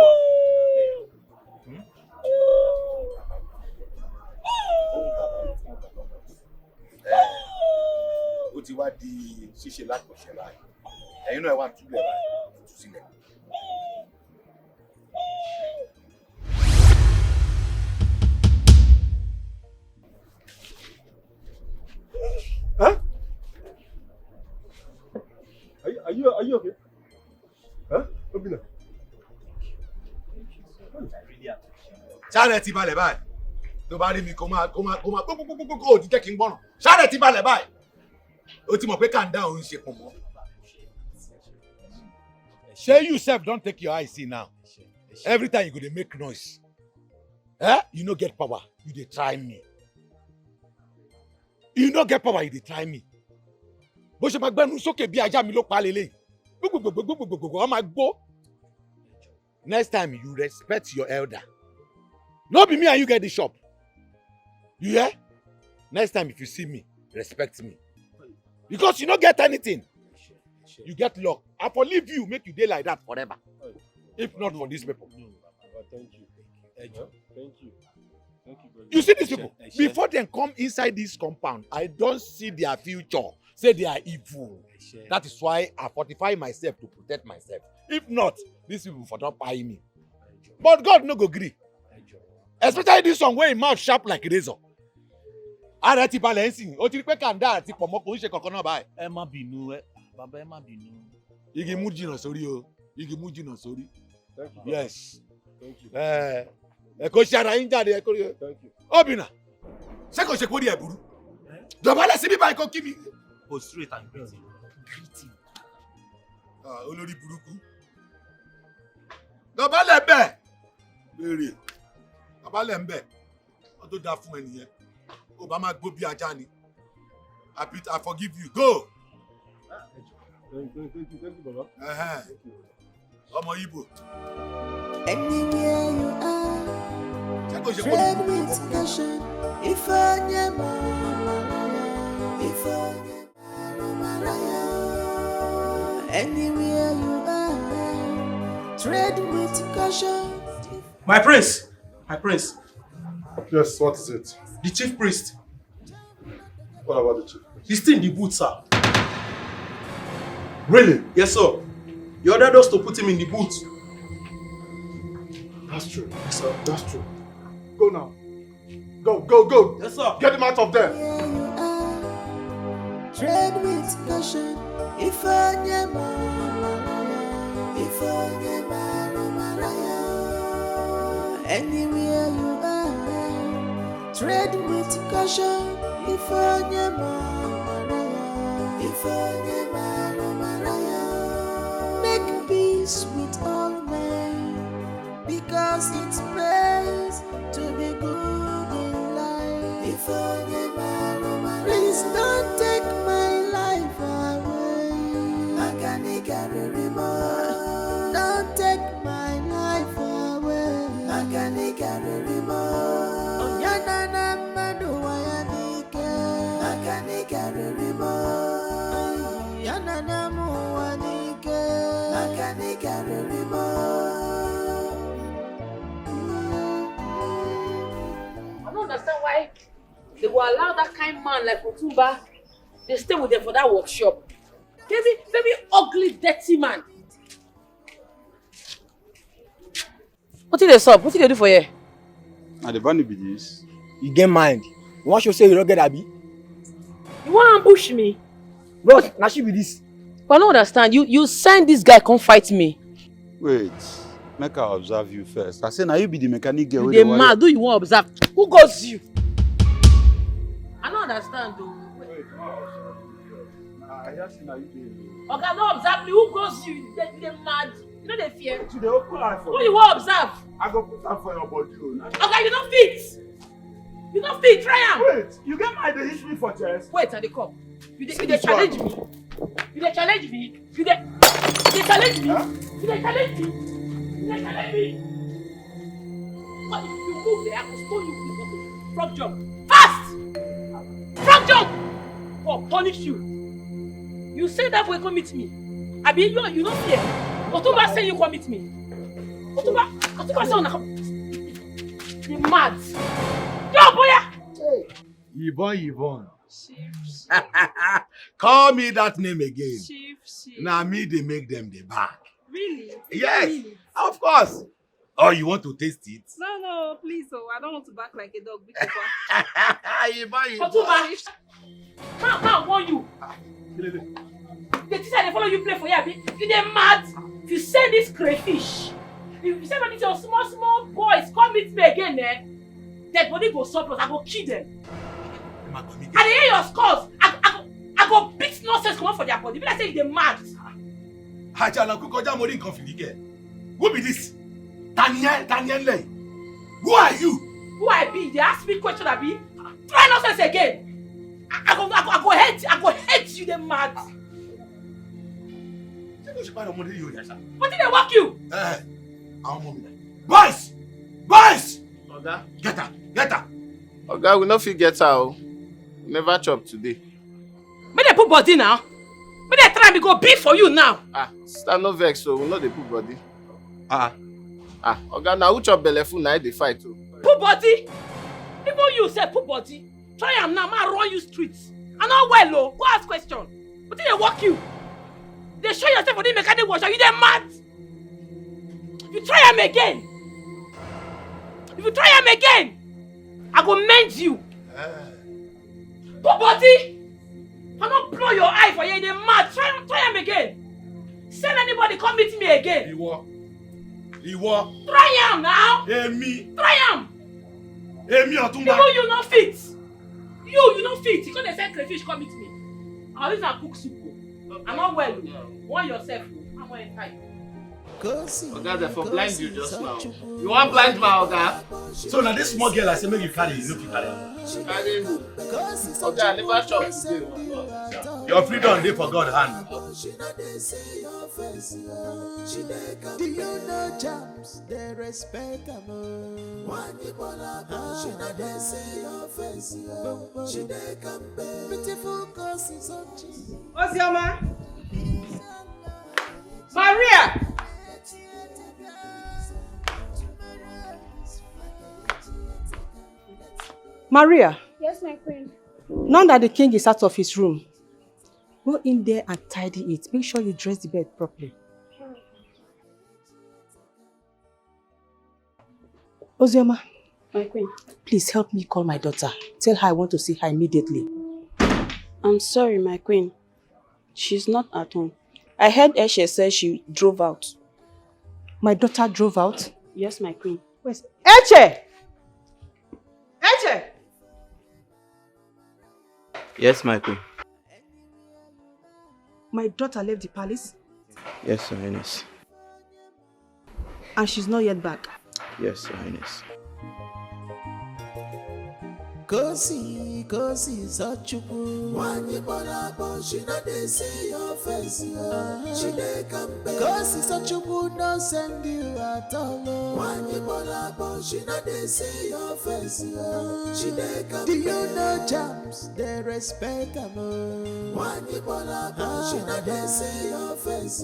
Ó ti wá di ṣíṣe lápòṣe báyìí. Ẹ̀yin náà wá túlẹ̀ báyìí. Tú sílẹ̀. Huh? Are you okay? Huh? Obina. Ṣáàrẹ̀ ti balẹ̀ báyìí. Tó bá rí mi kó máa gbogbo ò ti jẹ́ kí n gbọ́ràn. Ṣáàrẹ̀ ti balẹ̀ báyìí. Ó ti mọ̀ pé kàńdá òun ṣe pọ̀ mọ́. Shey you sef don take your eye see now. Every time you go dey make noise. You no get power, you dey try me. You no get power, you dey try me. Bó ṣe máa gbẹ́nu sókè bí ajá mi ló pa lélẹ̀. Gbogbogbò wọ́n máa gbó. Next time you respect your elder. No be me and you get the shop. You hear? Next time if you see me, respect me. Because you no get anything. You get luck. I for leave you, make you dey like that forever. If not for these people. Thank you. Thank you. You see these people? Before they come inside this compound, I don't see their future. Say they are evil. That is why I fortify myself to protect myself. If not, these people for not buy me. But God no go agree. Especially this one where his mouth sharp like a razor. Ara ti balẹ̀ ń sìn, ó ti rí pé kàńdá àti pọ̀mọ́ kò ń ṣe kankan náà báyìí. Ẹ má bínú, bàbá ẹ má bínú. Igi mú jìnnà sórí o, igi mú jìnnà sórí. Yes. Ẹ kò ṣe ara yín jáde ẹ kò rí o. Obìnrin, ṣé kò ṣe kó rí ẹ̀ burú? Dọ̀bálẹ̀ síbí báyìí kò kí mi. Go straight and greeting. Olórí burúkú. Dọ̀bálẹ̀ bẹ́ẹ̀. Béèrè. Dọ̀bálẹ̀ ń bẹ̀. Wọ́n tó dáa fún ẹnìyẹn. Ó bá máa gbó bí ajá ni. I forgive you. Go. Thank you, Baba. Ọmọ Igbo. Anywhere you are, tread with caution. If I never, anywhere you are, tread with caution. My prince! Yes, what is it? The chief priest. What about the chief? He's still in the boot, sir. Really? Yes, sir. You ordered us to put him in the boot. That's true. Yes, sir. That's true. Go now. Go. Yes, sir. Get him out of there. Tread with caution. If I never, anywhere you are, tread with caution. If I never, make peace with all men, because it's best to be good in life. Please don't take my life away. Don't take my life away. I don't understand why they will allow that kind of man like Otumba. They stay with them for that workshop. Very ugly, dirty man. What did they stop? What did they do for you? Now the bunny be this. You get mind. You want to say you don't get Abi? You want to ambush me? Bro, now she be this. But I don't understand. You send this guy come fight me. Wait, make I observe you first. I say now you be the mechanic girl. You dey mad. Do you want to observe? Who goes you? I don't understand though. I hear say now you dey. Okay, no observe me. Who goes you? They mad. You know they fear. You dey open eye for Who you want observe? I go put am for your body. Okay, you don't fit. You don't fit. Try am. Wait, you get my dey hit me for chest. Wait, I dey come. You dey challenge me. You dey challenge me. You dey challenge me. You dey challenge me. You dey challenge me. But if you move there, I will stone you. Frog jump. Fast! Frog jump! For punish you. You say that boy come meet me. Abi you don't fear. Otumba say you come meet me. Otumba say una come. You mad. Yo, boy! Yvonne. Call me that name again. Chief. Now me they make them the back. Really? Yes, Really? of course. Oh, you want to taste it? No, please. Oh, I don't want to bark like a dog. Yvonne. Otumba. Man, warn you. The teacher they follow you play for you, abi? You dey mad? If you send this crayfish, if you send one of your small boys, come meet me again, dead body go surplus, I go kill them. I dey hear your scores. I go beat nonsense come out for their body. Be like say you dey mad. Who be this? Daniel Lay. Who are you? Who I be? They ask me question, abi? Try nonsense again. I go hate you, they mad. What did they walk you? Boys! Oga, Get her! Oga, we no fit get her. We never chop today. May they put body now? May they try me go beef for you now? Sister no vex, so we no dey put body. Oga, now who chop belle full na dey fight o. Put body? Even you say put body. Try am now, man run you streets. I not well, oh. Go ask question. But they walk you. They show yourself for the mechanic wash. Are you there mad? If you try am again, I go mend you. Put body. I not blow your eye for you. They mad. Try am again. Send anybody come meet me again. Iwo. Try am now. Emi. Try am. Emi Otumba. Even you no fit. You no fit. You can't send crayfish come meet me. I'll use and cook soup. I'm not well. Want yourself. I'm not inside. Oga, they for blind you just now. You want blind my Oga? So now this small girl I say make you carry, you no fit carry am. Carry who? Oga, I never chop today. Your freedom dey for God hand. Do you know jams? They respect them. One Ebola, she not dey see your face. She dey come beautiful cause it's on cheese. Ozioma. Maria. Maria. Yes, my queen. Now that the king is out of his room, go in there and tidy it. Make sure you dress the bed properly. Ozioma. My queen. Please help me call my daughter. Tell her I want to see her immediately. I'm sorry, my queen. She's not at home. I heard Eshe say she drove out. My daughter drove out? Yes, my queen. Where's Eche? Eche! Yes, my queen. My daughter left the palace Yes, Your Highness. and she's not yet back. Yes, Your Highness. Kosi, Sachuku. One Ebola, but she not dey see your face. She dey come back. Kosi, Sachuku, no send you at all. One Ebola, but she not dey see your face. She dey come back. Do you know jams? They respect them. One Ebola, but she not dey see your face.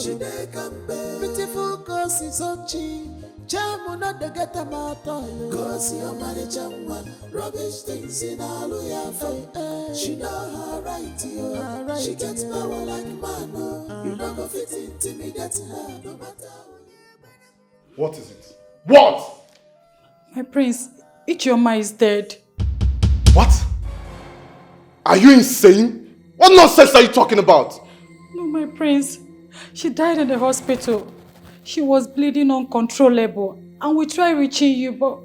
She dey come back. Beautiful Kosi, Sachi. Jamu not the get a matter. Cause your money jamwan. Rubbish things in all your face. She know her right, yo. She gets power like man. You don't go fit intimidate her no matter. What is it? What? My prince, Ichioma is dead. What? Are you insane? What nonsense are you talking about? No, my prince. She died in the hospital. She was bleeding uncontrollable. And we tried reaching you, but...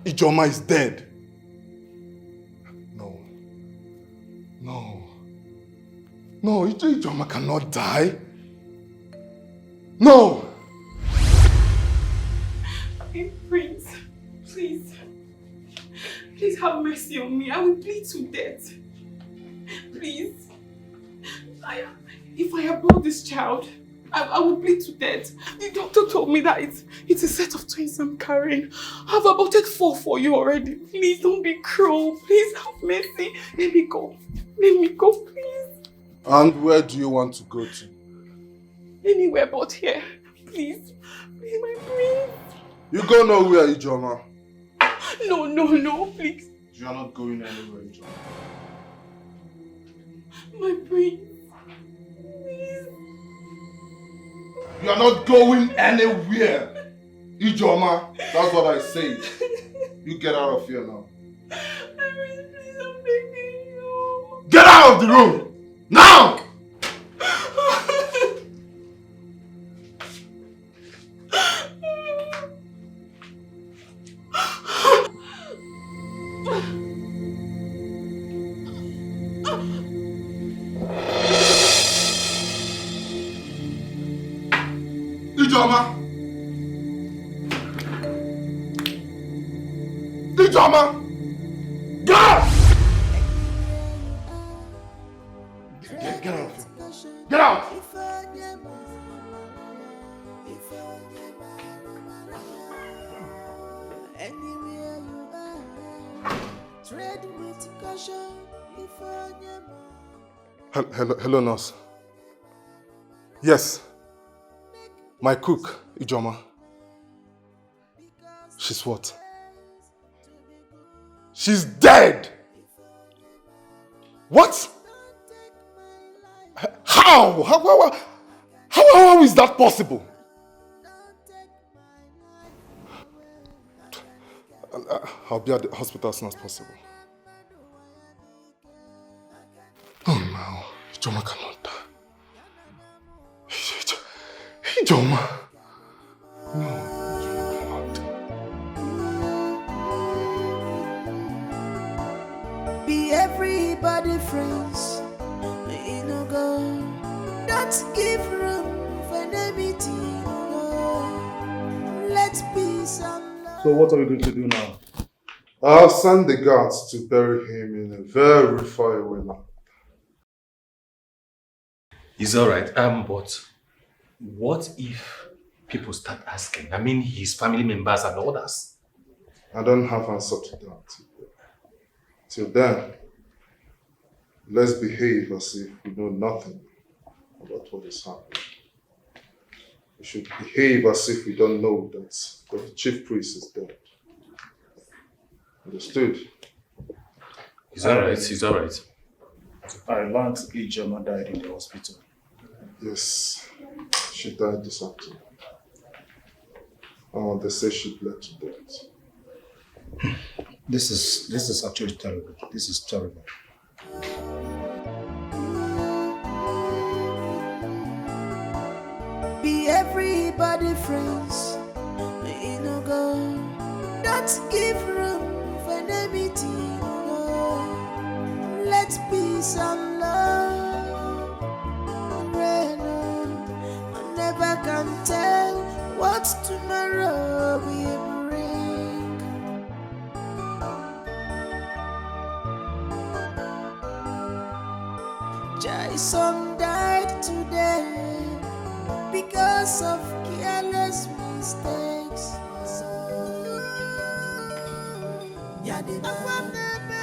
Ijeoma is dead. No, Ijeoma cannot die. No! Hey, Prince, please. Please have mercy on me. I will bleed to death. Please. If I abort this child, I will bleed to death. The doctor told me that it's a set of twins I'm carrying. I've aborted 4 for you already. Please don't be cruel. Please have mercy. Let me go. Let me go, please. And where do you want to go to? Anywhere but here. Please. Please, my prince. You go nowhere, Ijeoma. No, please. You are not going anywhere, Ijeoma. My prince. You are not going anywhere, Ijeoma. That's what I say. You get out of here now. Please, I'm begging you. Get out of the room! Now! Ijeoma! Ijeoma! Get out! Get out of here. Get out! Hello, nurse. Yes. My cook, Ijeoma. She's what? She's dead! What? How? How is that possible? I'll be at the hospital as soon as possible. Oh no, Ijoma cannot die. Ijoma. No. Be everybody friends, you know go. Don't give room for enmity, no. Let's peace and love. So what are we going to do now? I'll send the guards to bury him in a very far away land. It's alright, but what if people start asking? I mean, his family members and others. I don't have answer to that. Till then, let's behave as if we know nothing about what is happening. We should behave as if we don't know that the chief priest is dead. Understood? It's alright, it's alright. I learned Ijoma died in the hospital. Yes, she died this afternoon. Oh, they say she bled to death. This is actually terrible. This is terrible. Be everybody friends, you know go. Don't give room for enmity, no. Let's peace and love reign on. I never can tell what tomorrow will bring. Jason died today because of careless mistakes. Yadiba,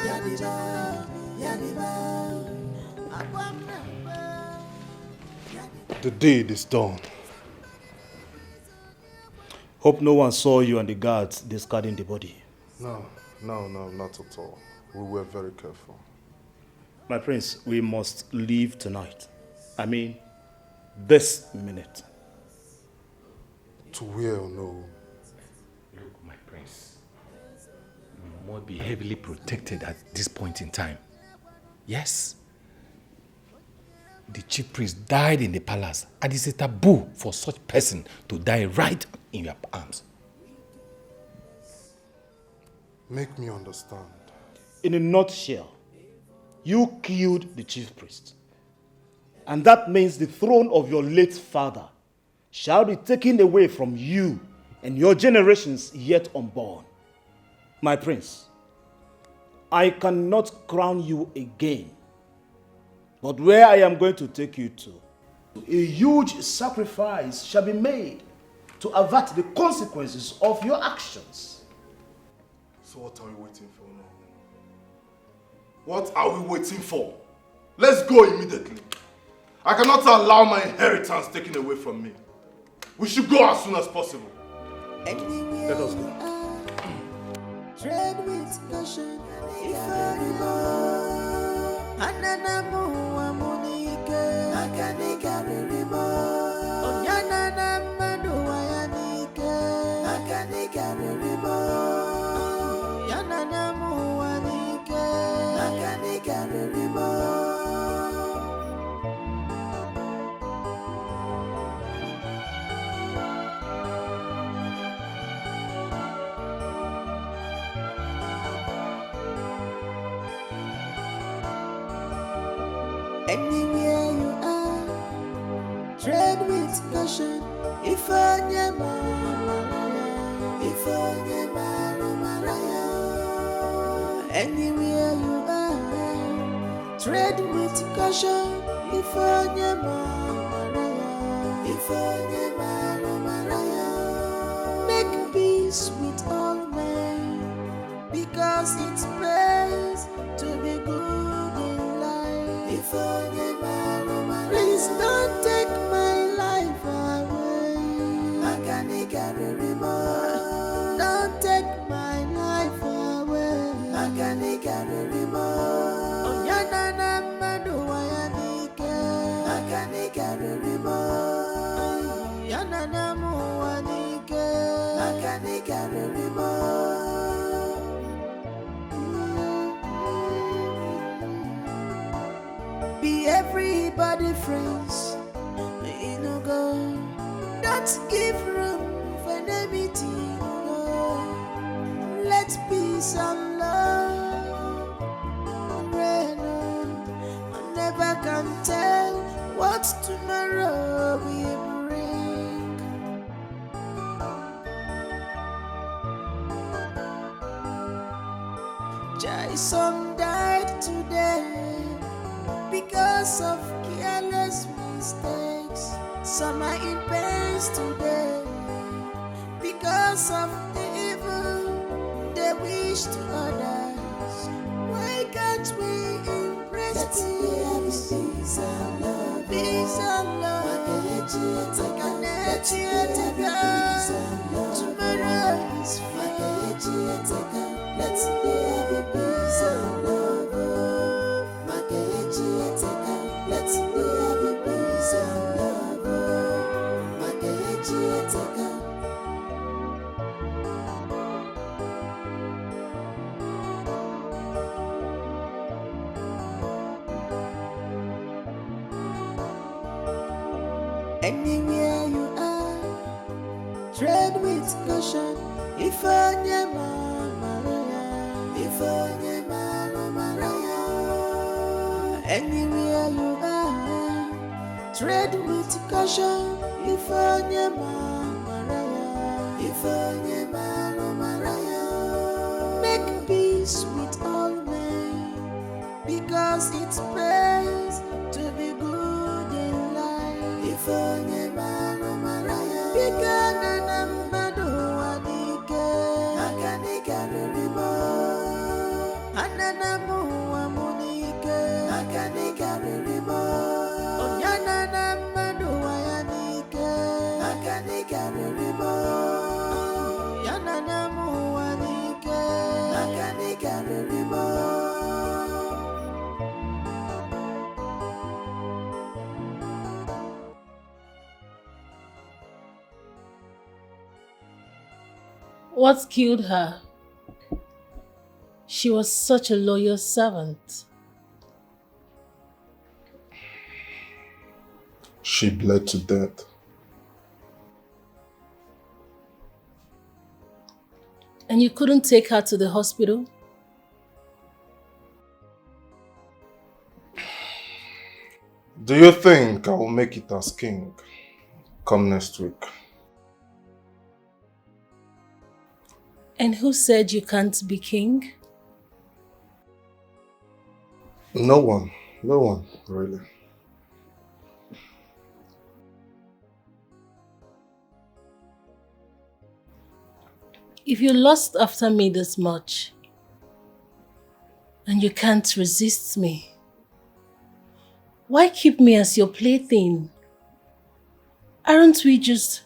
Yadiba, Yadiba, The deed is done. Hope no one saw you and the guards discarding the body. No, not at all. We were very careful. My prince, we must leave tonight. I mean, this minute. To where or no? Look, my prince, you must be heavily protected at this point in time. Yes. The chief priest died in the palace, and it's a taboo for such person to die right in your arms. Make me understand. In a nutshell, you killed the chief priest. And that means the throne of your late father shall be taken away from you and your generations yet unborn. My prince, I cannot crown you again. But where I am going to take you to, a huge sacrifice shall be made to avert the consequences of your actions. So what are we waiting for now? What are we waiting for? Let's go immediately. I cannot allow my inheritance taken away from me. We should go as soon as possible. Let us go. Tread with caution, if Ananamu amunike, akanika riribo. Onyanana madu wayanike, akanika riribo. Yananamu wanike, akanika riribo. Anywhere you are, tread with caution. If onye maraya. Anywhere you are, tread with caution. If onye maraya. Make peace with all men, because it's best to be good in life. Please don't take my life away. Don't take Be everybody friends, go. Don't give room for enmity, no. Let peace and love reign on. I never can tell what tomorrow will bring. Jason died today because of careless mistakes. Some are in pains today because of the evil they wish to others. Why can't we embrace peace? Peace and love. Peace and love. Tomorrow is fine. Let's there be peace and love. Let's there be peace and love. Anywhere you are, tread with caution. If onye Maraya. Anywhere you are, tread with caution. If onye Maraya. Make peace with all men, because it pays to be good in life. If onye Maraya. Bigana na mmadụ adike. Akanika rurimo. Anana muwa munike. Akanika rurimo. Onyana na mmadụ wayanike. Akanika rurimo. Yana na muwa nike. Akanika rurimo. What killed her? She was such a loyal servant. She bled to death. And you couldn't take her to the hospital? Do you think I will make it as king come next week? And who said you can't be king? No one, really. If you lust after me this much, and you can't resist me, why keep me as your plaything? Aren't we just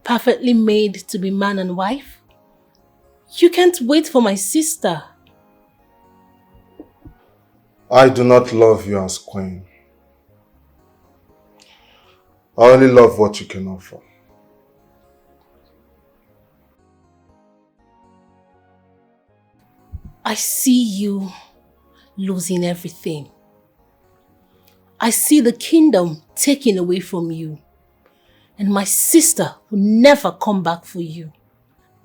perfectly made to be man and wife? You can't wait for my sister. I do not love you as queen. I only love what you can offer. I see you losing everything. I see the kingdom taken away from you. And my sister will never come back for you.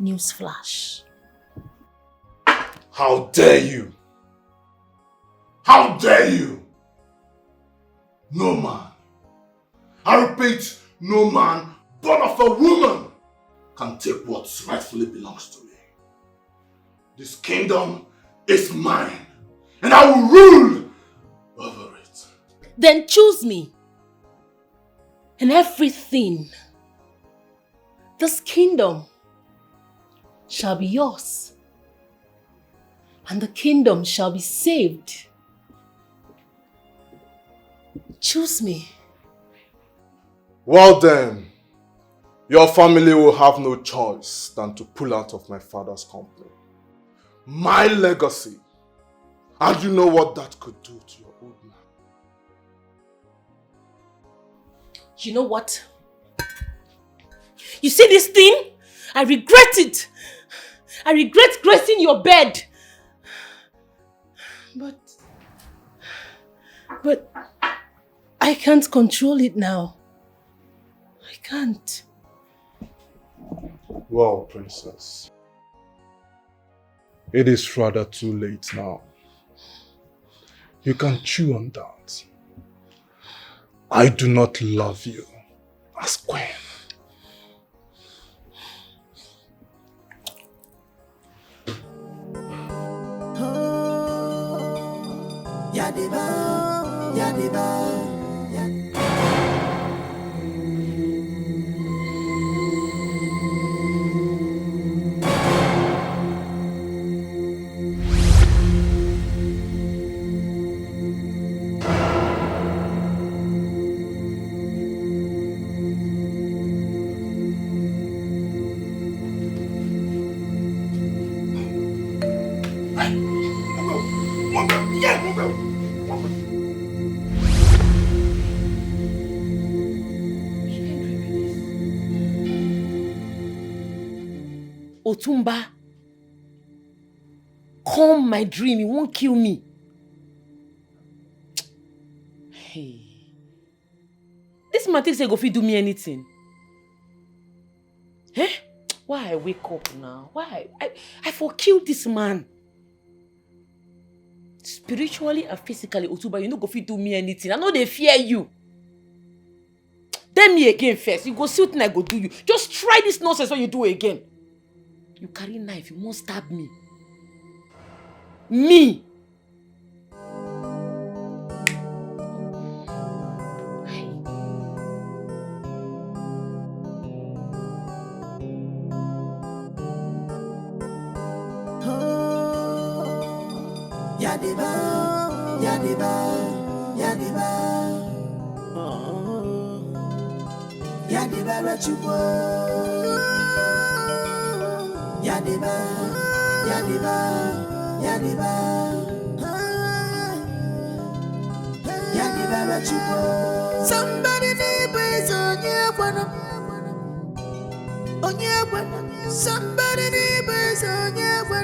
Newsflash. How dare you? How dare you? No man, I repeat, no man born of a woman can take what rightfully belongs to me. This kingdom is mine, and I will rule over it. Then choose me. And everything, this kingdom, shall be yours. And the kingdom shall be saved. Choose me. Well then, your family will have no choice than to pull out of my father's company. My legacy. And you know what that could do to your old man. You know what? You see this thing? I regret it. I regret gracing your bed. But I can't control it now. I can't. Well, princess, it is rather too late now. You can chew on that. I do not love you as queen. Yadiba, Yadiba. Otumba, calm my dream, he won't kill me. Hey. This man thinks he go fit do me anything. Eh? Why I wake up now? Why? I for kill this man. Spiritually and physically, Otumba, you no go fit do me anything. I know they fear you. Tell me again first. You go see what I go do you. Just try this nonsense when you do it again. You carry knife, you won't stab me. Me! Yadiba, Yadiba, Yadiba. Yadiba Rachupo. Yadiba, Yadiba, Yadiba. Yadiba Rachupo. Somebody neighbors on your one. On your one. Somebody neighbors on your one.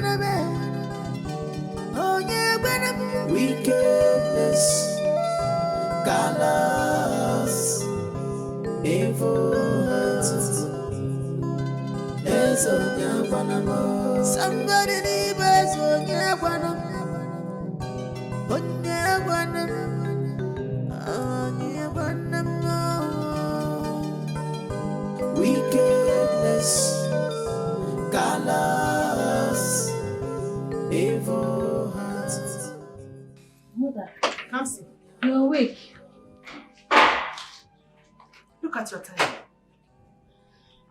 Wickedness, callous, evil hearts. There's only one more. Somebody neighbors on your one. On your one. On your one more. Wickedness, callous, evil hearts. Mother, come see. You're awake. Look at your time.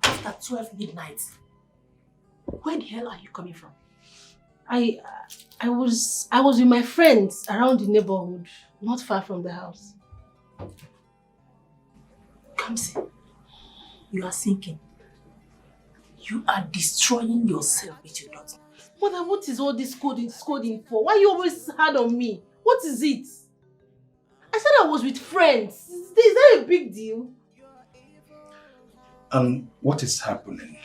After 12 midnight. Where the hell are you coming from? I was with my friends around the neighborhood, not far from the house. Come see. You are sinking. You are destroying yourself with your daughter. Mother, what is all this scolding for? Why are you always hard on me? What is it? I said I was with friends. Is that a big deal? What is happening?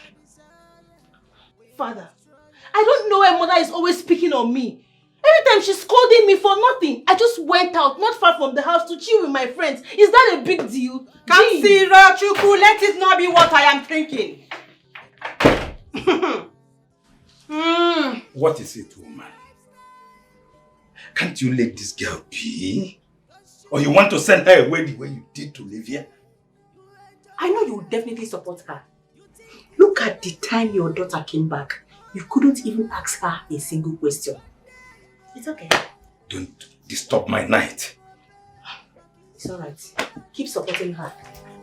Father, I don't know why Mother is always speaking on me. Every time she's scolding me for nothing. I just went out, not far from the house, to chill with my friends. Is that a big deal? Come see, Rachuku, let it not be what I am thinking. What is it, woman? Can't you let this girl be? Or you want to send her away the way you did to Livia? I know you will definitely support her. Look at the time your daughter came back. You couldn't even ask her a single question. It's okay. Don't disturb my night. It's alright. Keep supporting her.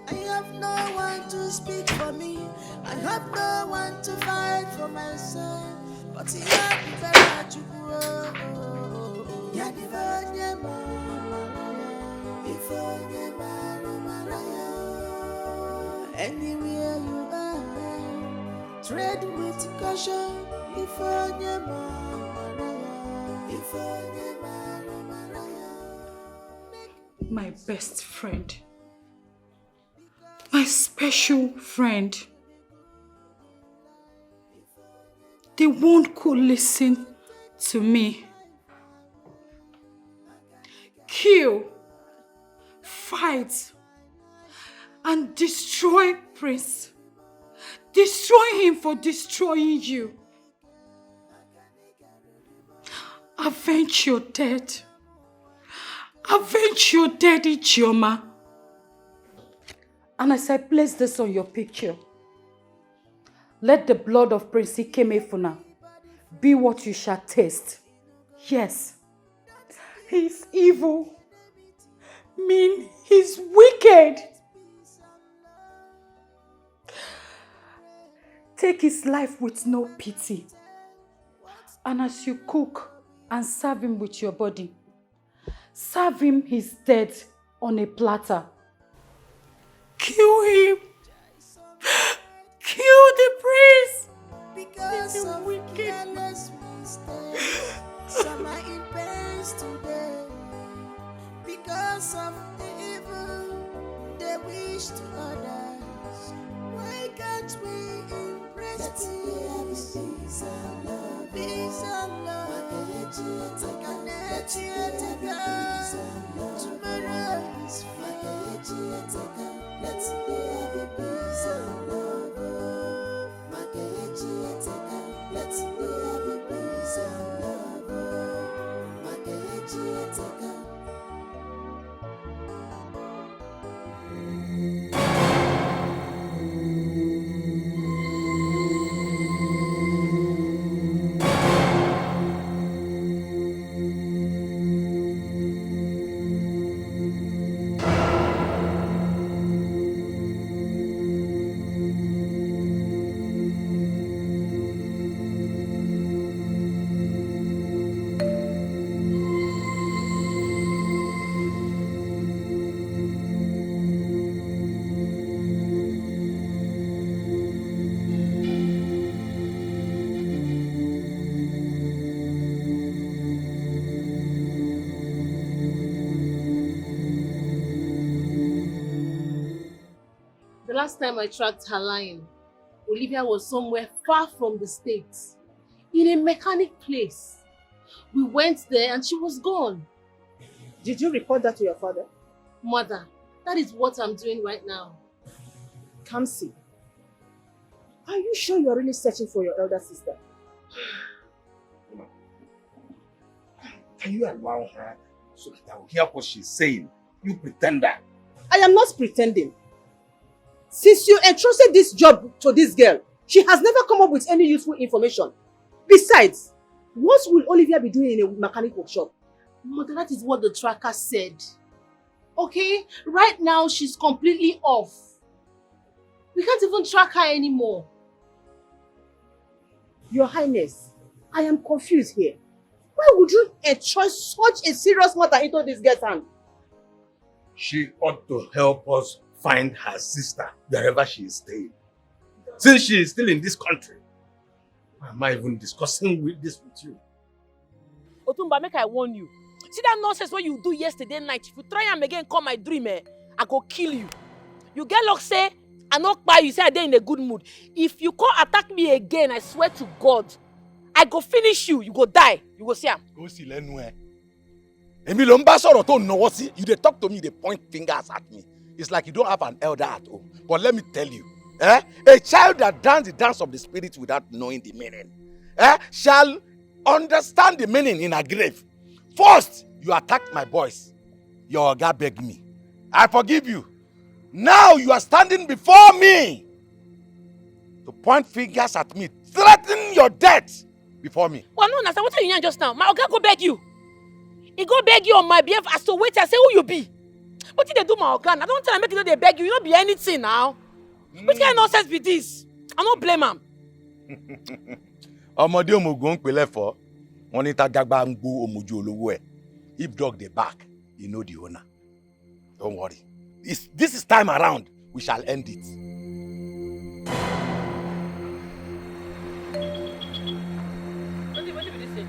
I have no one to speak for me. I have no one to fight for myself. But you have to bear you grow. You have to bear your anywhere you are, tread with caution. My best friend, my special friend, the one could listen to me. Kill, fight, and destroy Prince. Destroy him for destroying you. Avenge your death. Avenge your daddy, Chioma. And as I place this on your picture, let the blood of Prince Ikemefuna be what you shall taste. Yes, he's evil. Mean he's wicked. Take his life with no pity. And as you cook and serve him with your body, serve him his death on a platter. Kill him. Kill the priest. Because of careless mistakes, some are in pain today. Because of the evil they wish to others, why can't we embrace peace? Peace and love. Peace and love. Tomorrow is fine. Let's live in peace and love. Let's live in peace and love. The last time I tracked her line, Olivia was somewhere far from the States, in a mechanic place. We went there and she was gone. Did you report that to your father? Mother, that is what I'm doing right now. Kamsi, are you sure you're really searching for your elder sister? Can you allow her so that I will hear what she's saying? You pretender. I am not pretending. Since you entrusted this job to this girl, she has never come up with any useful information. Besides, what will Olivia be doing in a mechanic workshop? Mother, that is what the tracker said. Okay? Right now, she's completely off. We can't even track her anymore. Your Highness, I am confused here. Why would you entrust such a serious matter into this girl's hand? She ought to help us find her sister wherever she is staying. Since she is still in this country, why am I even discussing this with you? Otumba, make I warn you. See that nonsense what you do yesterday night? If you try and again call my dream, I go kill you. You get luck say, I not buy you say I dey in a good mood. If you come attack me again, I swear to God, I go finish you. You go die. You go see am. Go see Lenue. Emilio Mbasoro to know what see. You dey talk to me, they point fingers at me. It's like you don't have an elder at home. But let me tell you, a child that dances the dance of the spirit without knowing the meaning, shall understand the meaning in a grave. First, you attacked my boys. Your God begged me. I forgive you. Now you are standing before me to point fingers at me, threaten your death before me. Well, no, Nasa, what are you just now? My Oga go beg you. He go beg you on my behalf as to wait and say who you be. What did they do, my Oga? I don't tell them make you know they beg you. You don't be anything now. What kind of nonsense be this? I don't blame him. Ọmọdé òmùgọ̀ ń pèlè fọ́. Wọ́n ní tájágbá ń gbó òmùjú olówó ẹ̀. If dog dey bark, you know the owner. Don't worry. This is time around. We shall end it. What did this say?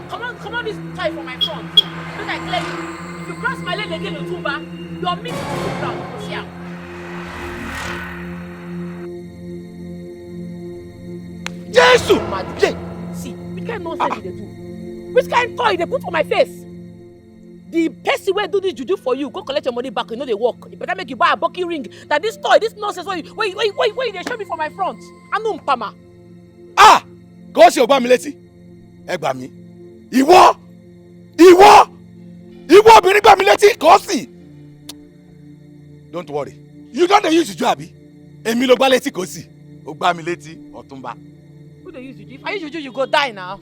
Come on this tie for my front. Make I clear you. If you cross my leg again, Otumba, your meat will go down. See how? Jesus! See, which kind of nonsense they do? Which kind of toy they put for my face? The person wey do this juju for you, go collect your money back, you know they work. You better make you buy a bucky ring. That this toy, this nonsense, why they show me for my front? I know Mpama. Ah! Kò sí ọgbà mi létí. Ẹ gbà mí. Ìwọ obìnrin gbà mí létí, kò sí. Don't worry. You don't use juju abi. Èmi ló gbá létí kò sí. Ó gbá mi létí, Ọ̀túnba. Who dey use juju? If I use juju, you go die now.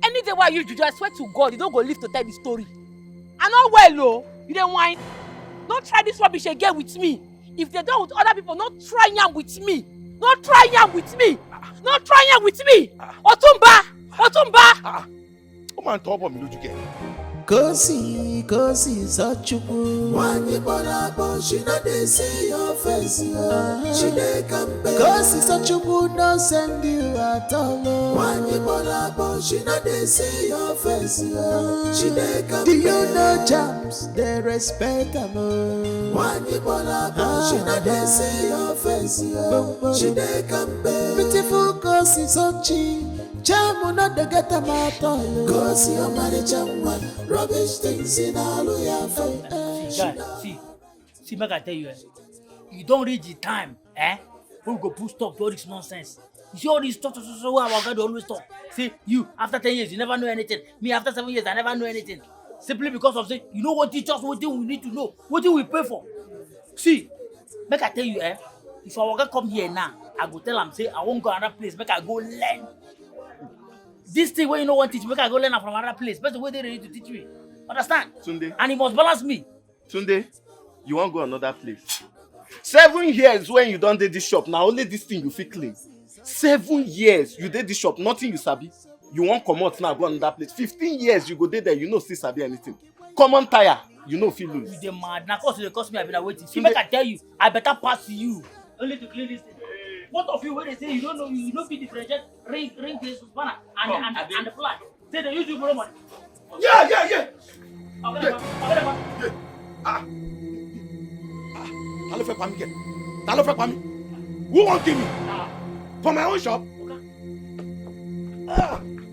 Any day why I use juju, I swear to God, you don't go live to tell the story. I know well, oh. You don't whine. Don't try this rubbish again with me. If they don't with other people, don't try yam with me. Don't try yam with me. Don't try yam with me. Ọ̀túnba. Ó máa ń tọ́ ọ̀bọ̀ mi lójú kẹ́. Kosi Sachukwu. Wanyi Bolabo, she not dey see your face. She dey come back. Kosi Sachukwu no send you at all. Wanyi Bolabo, she not dey see your face. She dey come back. Do you know jams? They respect them. Wanyi Bolabo, she not dey see your face. She dey come back. Beautiful Kosi Sachi. Jamu not the get a matter. Go see your manager one. Rubbish things in all your face. See, make I tell you, you don't reach the time, when we go put stop to all this nonsense. You see all this stuff, our God always talk. See, you, after 10 years, you never know anything. Me, after 7 years, I never know anything. Simply because of, say, you know what teach us, what thing we need to know, what thing we pay for. See, make I tell you, if our God come here now, I go tell him, say, I won't go another place, make I go learn. This thing where you know what teach me, make I go learn from another place. That's the way they ready to teach me. Understand? Tunde. And he must balance me. Tunde, you won't go another place. 7 years when you don't do this shop, now only this thing you feel clean. 7 years you did this shop, nothing you sabi. You won't come out now, go another place. 15 years you go there, you know still sabi anything. Common tire, you know feel lose. You dey mad. Now cost they cost me, I've been waiting. See, make I tell you, I better pass you. Only to clean this thing. What of you when they say you don't know, you don't be differentiate ring this banner and the flag. Say they use you for money. Yeah. Ta ló fẹ́ pa mí? Who won't kill me? For my own shop?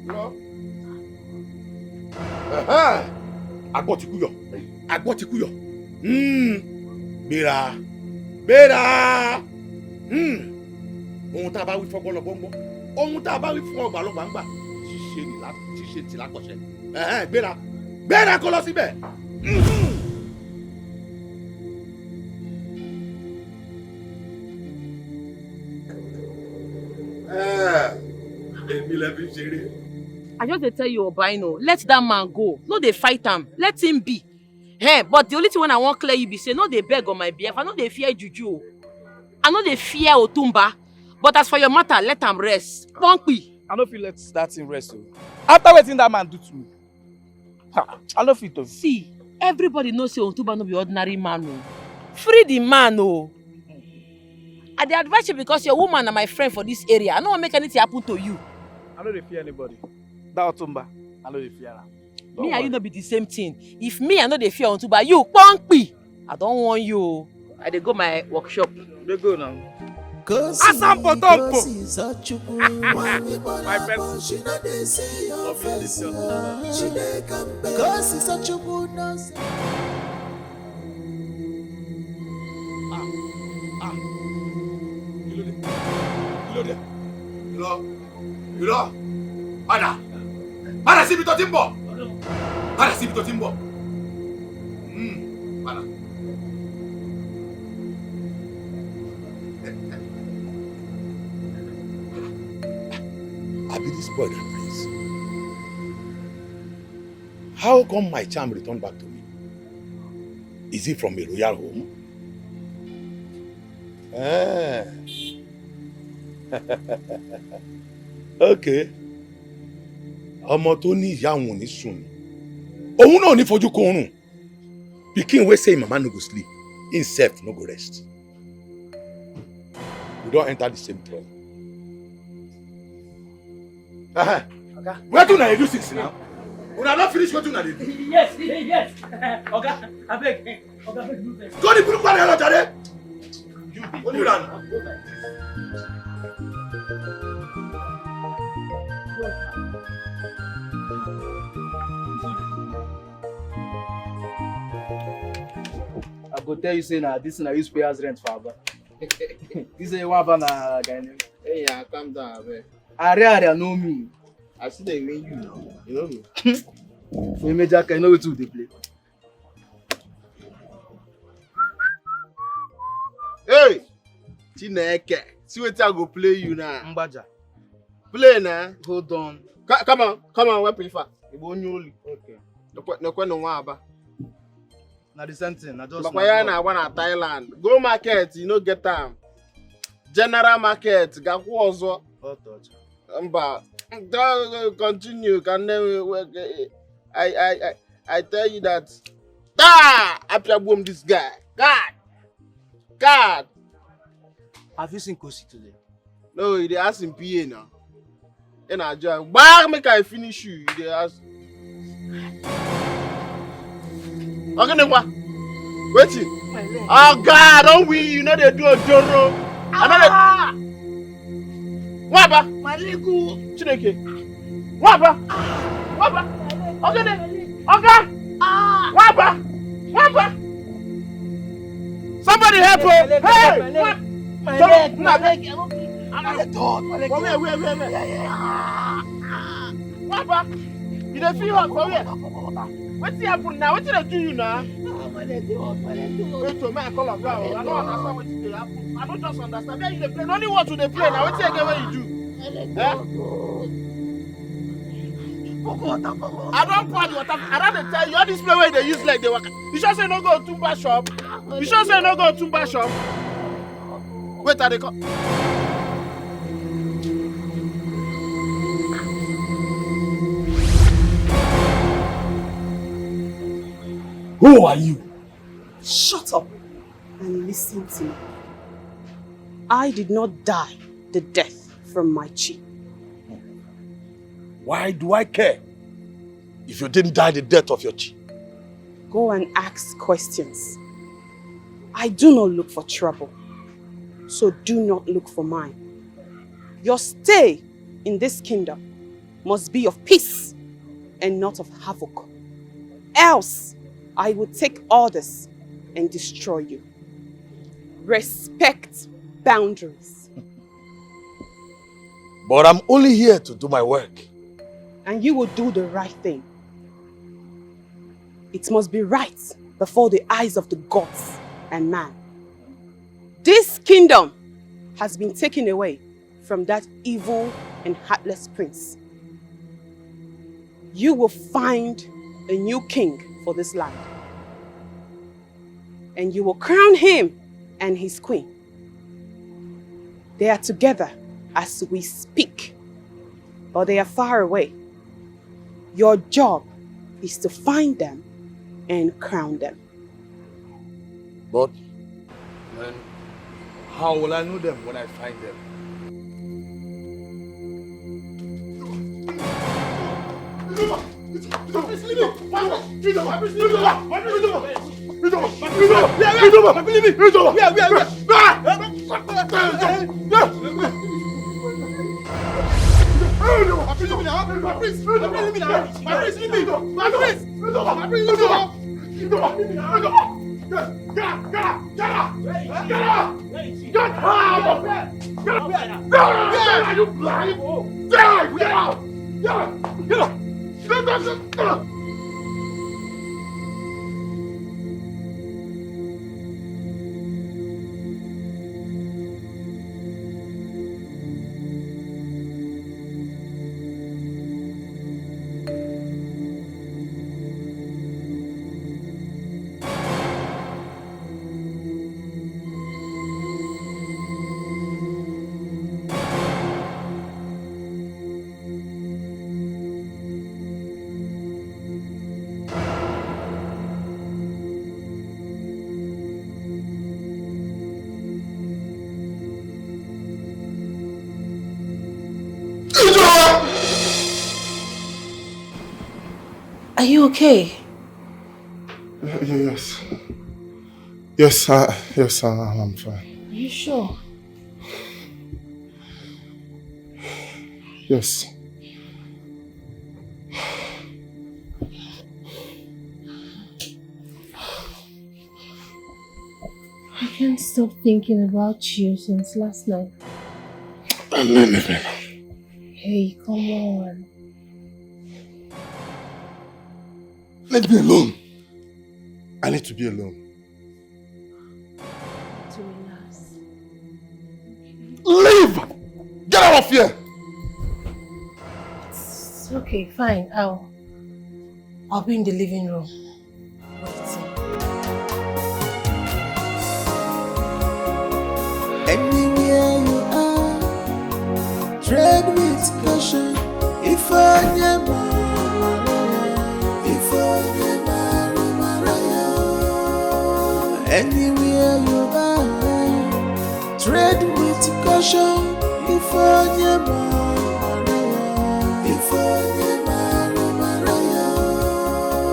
No. Àgbọ̀ ti kú yọ. Gbéra. Ohun tá a bá wí fọ́gbọ́n lọ gbọ́ngbọ́n. Ohun tá a bá wí fún ọgbà lọ gbàngbà. Ṣíṣe ti lákọ̀ṣẹ́. Gbéra kó lọ síbẹ̀. I just dey tell you, Obaino, let that man go. No, they fight him. Let him be. But the only thing when I want clear you be say, no, they beg on my behalf. I know they fear Juju. I know they fear Otumba. But as for your matter, let him rest. Punkpi. I don't feel let that thing rest. After waiting that man do to me, I don't feel to. See, everybody knows say Otumba no be ordinary man. Free the man, oh. I dey advise you because your woman and my friend for this area. I don't want to make anything happen to you. I don't fear anybody. That Otumba, I don't fear her. Me and you no be the same thing. If me I know they fear Otumba, you punkpi. I don't want you. I dey go my workshop. They go now. Asam Tonto. My person. She not dey see your face. She dey come back. Kosi Sachukwu no say. Irọ́ padà síbi tó ti ń bọ̀ padà. Abi this boy na prince. How come my charm returned back to me? Is he from a royal home? Okay. Ọmọ tó ní ìyá òun ò ní sùn. Òun náà ní fojú korun. Pikin wey say mama no go sleep, himself no go rest. We don enter the same trouble. Wetin una dey do since now? Una don finish wetin una dey do? Yes. Oga, abeg, no vex. Go the burúkú àlẹ́ lọ jàre. Only run. go tell you say na this na use pay as rent for Aba. This is one banana guy. Hey, yeah, calm down, abeg. Area know me. I see them win you now. You know me. For major can know wetin we dey play. Hey! Chineke. See what I go play you now. Mbaja. Play now. Hold on. Come on, what prefer? Ibo only. Okay. No one aba. Na the same thing. Na just. But why na one at Thailand? Go market, you know get time. General market, gakwu ozo. Hot touch. Mba. Don't continue. Can I tell you that. After boom this guy. God. Have you seen Kosi today? No, they ask him PA now. And I just bang make I finish you. They ask. Okay, what? Waiting. Oh God, don't we? You know they do a joro. Another. What ba? My leg. Chineke. What ba? Okay then. Okay. What ba? Somebody help her. Hey! What? My leg. My leg. Come here. What ba? You don't feel hot for where? What's happening now? What did I do you now? My leg. Wait to me, I call a girl. I don't understand what they happen. I don't just understand. Where you dey play? Only what you dey play now. What's again what you do? I don't pour the water. I don't tell you all this play where they use like they work. You sure say no go to Tumba shop? You sure say no go to Tumba shop? Wait, are they come? Who are you? Shut up and listen to me. I did not die the death from my chi. Why do I care if you didn't die the death of your chi? Go and ask questions. I do not look for trouble, so do not look for mine. Your stay in this kingdom must be of peace and not of havoc. Else, I will take orders and destroy you. Respect boundaries. But I'm only here to do my work. And you will do the right thing. It must be right before the eyes of the gods and man. This kingdom has been taken away from that evil and heartless prince. You will find a new king for this land. And you will crown him and his queen. They are together as we speak, but they are far away. Your job is to find them and crown them. But then, how will I know them when I find them? Are you okay? Yes. Yes, I'm fine. Are you sure? Yes. stop thinking about you since last night. Hey, come on. Let me alone. I need to be alone. To relax. Leave! Get out of here! It's okay, fine. I'll be in the living room. Waiting. Anywhere you are, tread with caution. If I never, anywhere you are, tread with caution. If I never,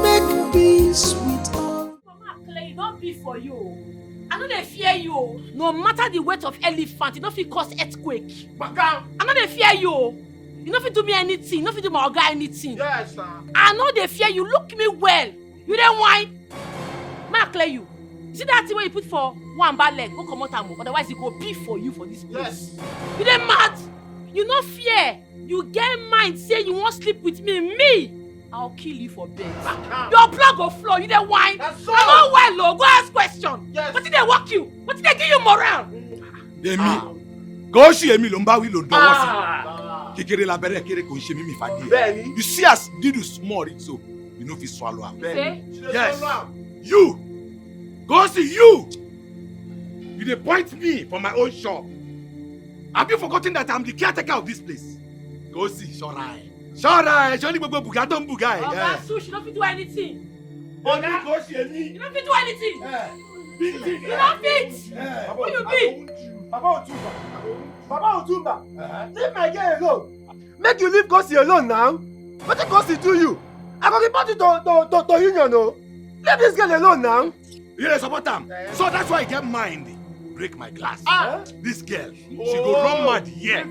make peace with all. Mama Clay, don't be for you. I know they fear you. No matter the weight of elephant, it don't fit cause earthquake. Baka, I know they fear you. You don't fit do me anything. You don't fit do my guy anything. Yes, sir. I know they fear you. Look me well. You don't whine. Mama Clay, you. See that thing where you put for one bad leg? Go come out and move. Otherwise, it go be for you for this place. Yes. You don't mad. You no fear. You get mind. Say you won't sleep with me. Me. I'll kill you for bed. Your blood go flow. You don't whine. That's all. I'm not well, Lord. Go ask question. Yes. What did they walk you? What did they give you morale? Èmi. Go ṣe èmi ló ń bá wí ló dọwọ́ sí. Kékeré la bẹ̀rẹ̀ kéré kò ṣe mímì fàdí. Bẹ́ẹ̀ni. You see as did you small it so you no fit swallow am. Yes. You. Go see you. You dey point me for my own shop. Have you forgotten that I'm the caretaker of this place? Go see, Shorai. Shorai, Shoni gbogbo buga don buga. Oga Sush, you don't fit do anything. Oga, go see me. You don't fit do anything. You don't fit. Who you be? Baba Otumba, leave my girl alone. Make you leave Gosi alone now. What did Gosi do you? I go report you to union, no. Leave this girl alone now. You dey support am. So that's why I get mind. Break my glass. This girl, she go run mad here.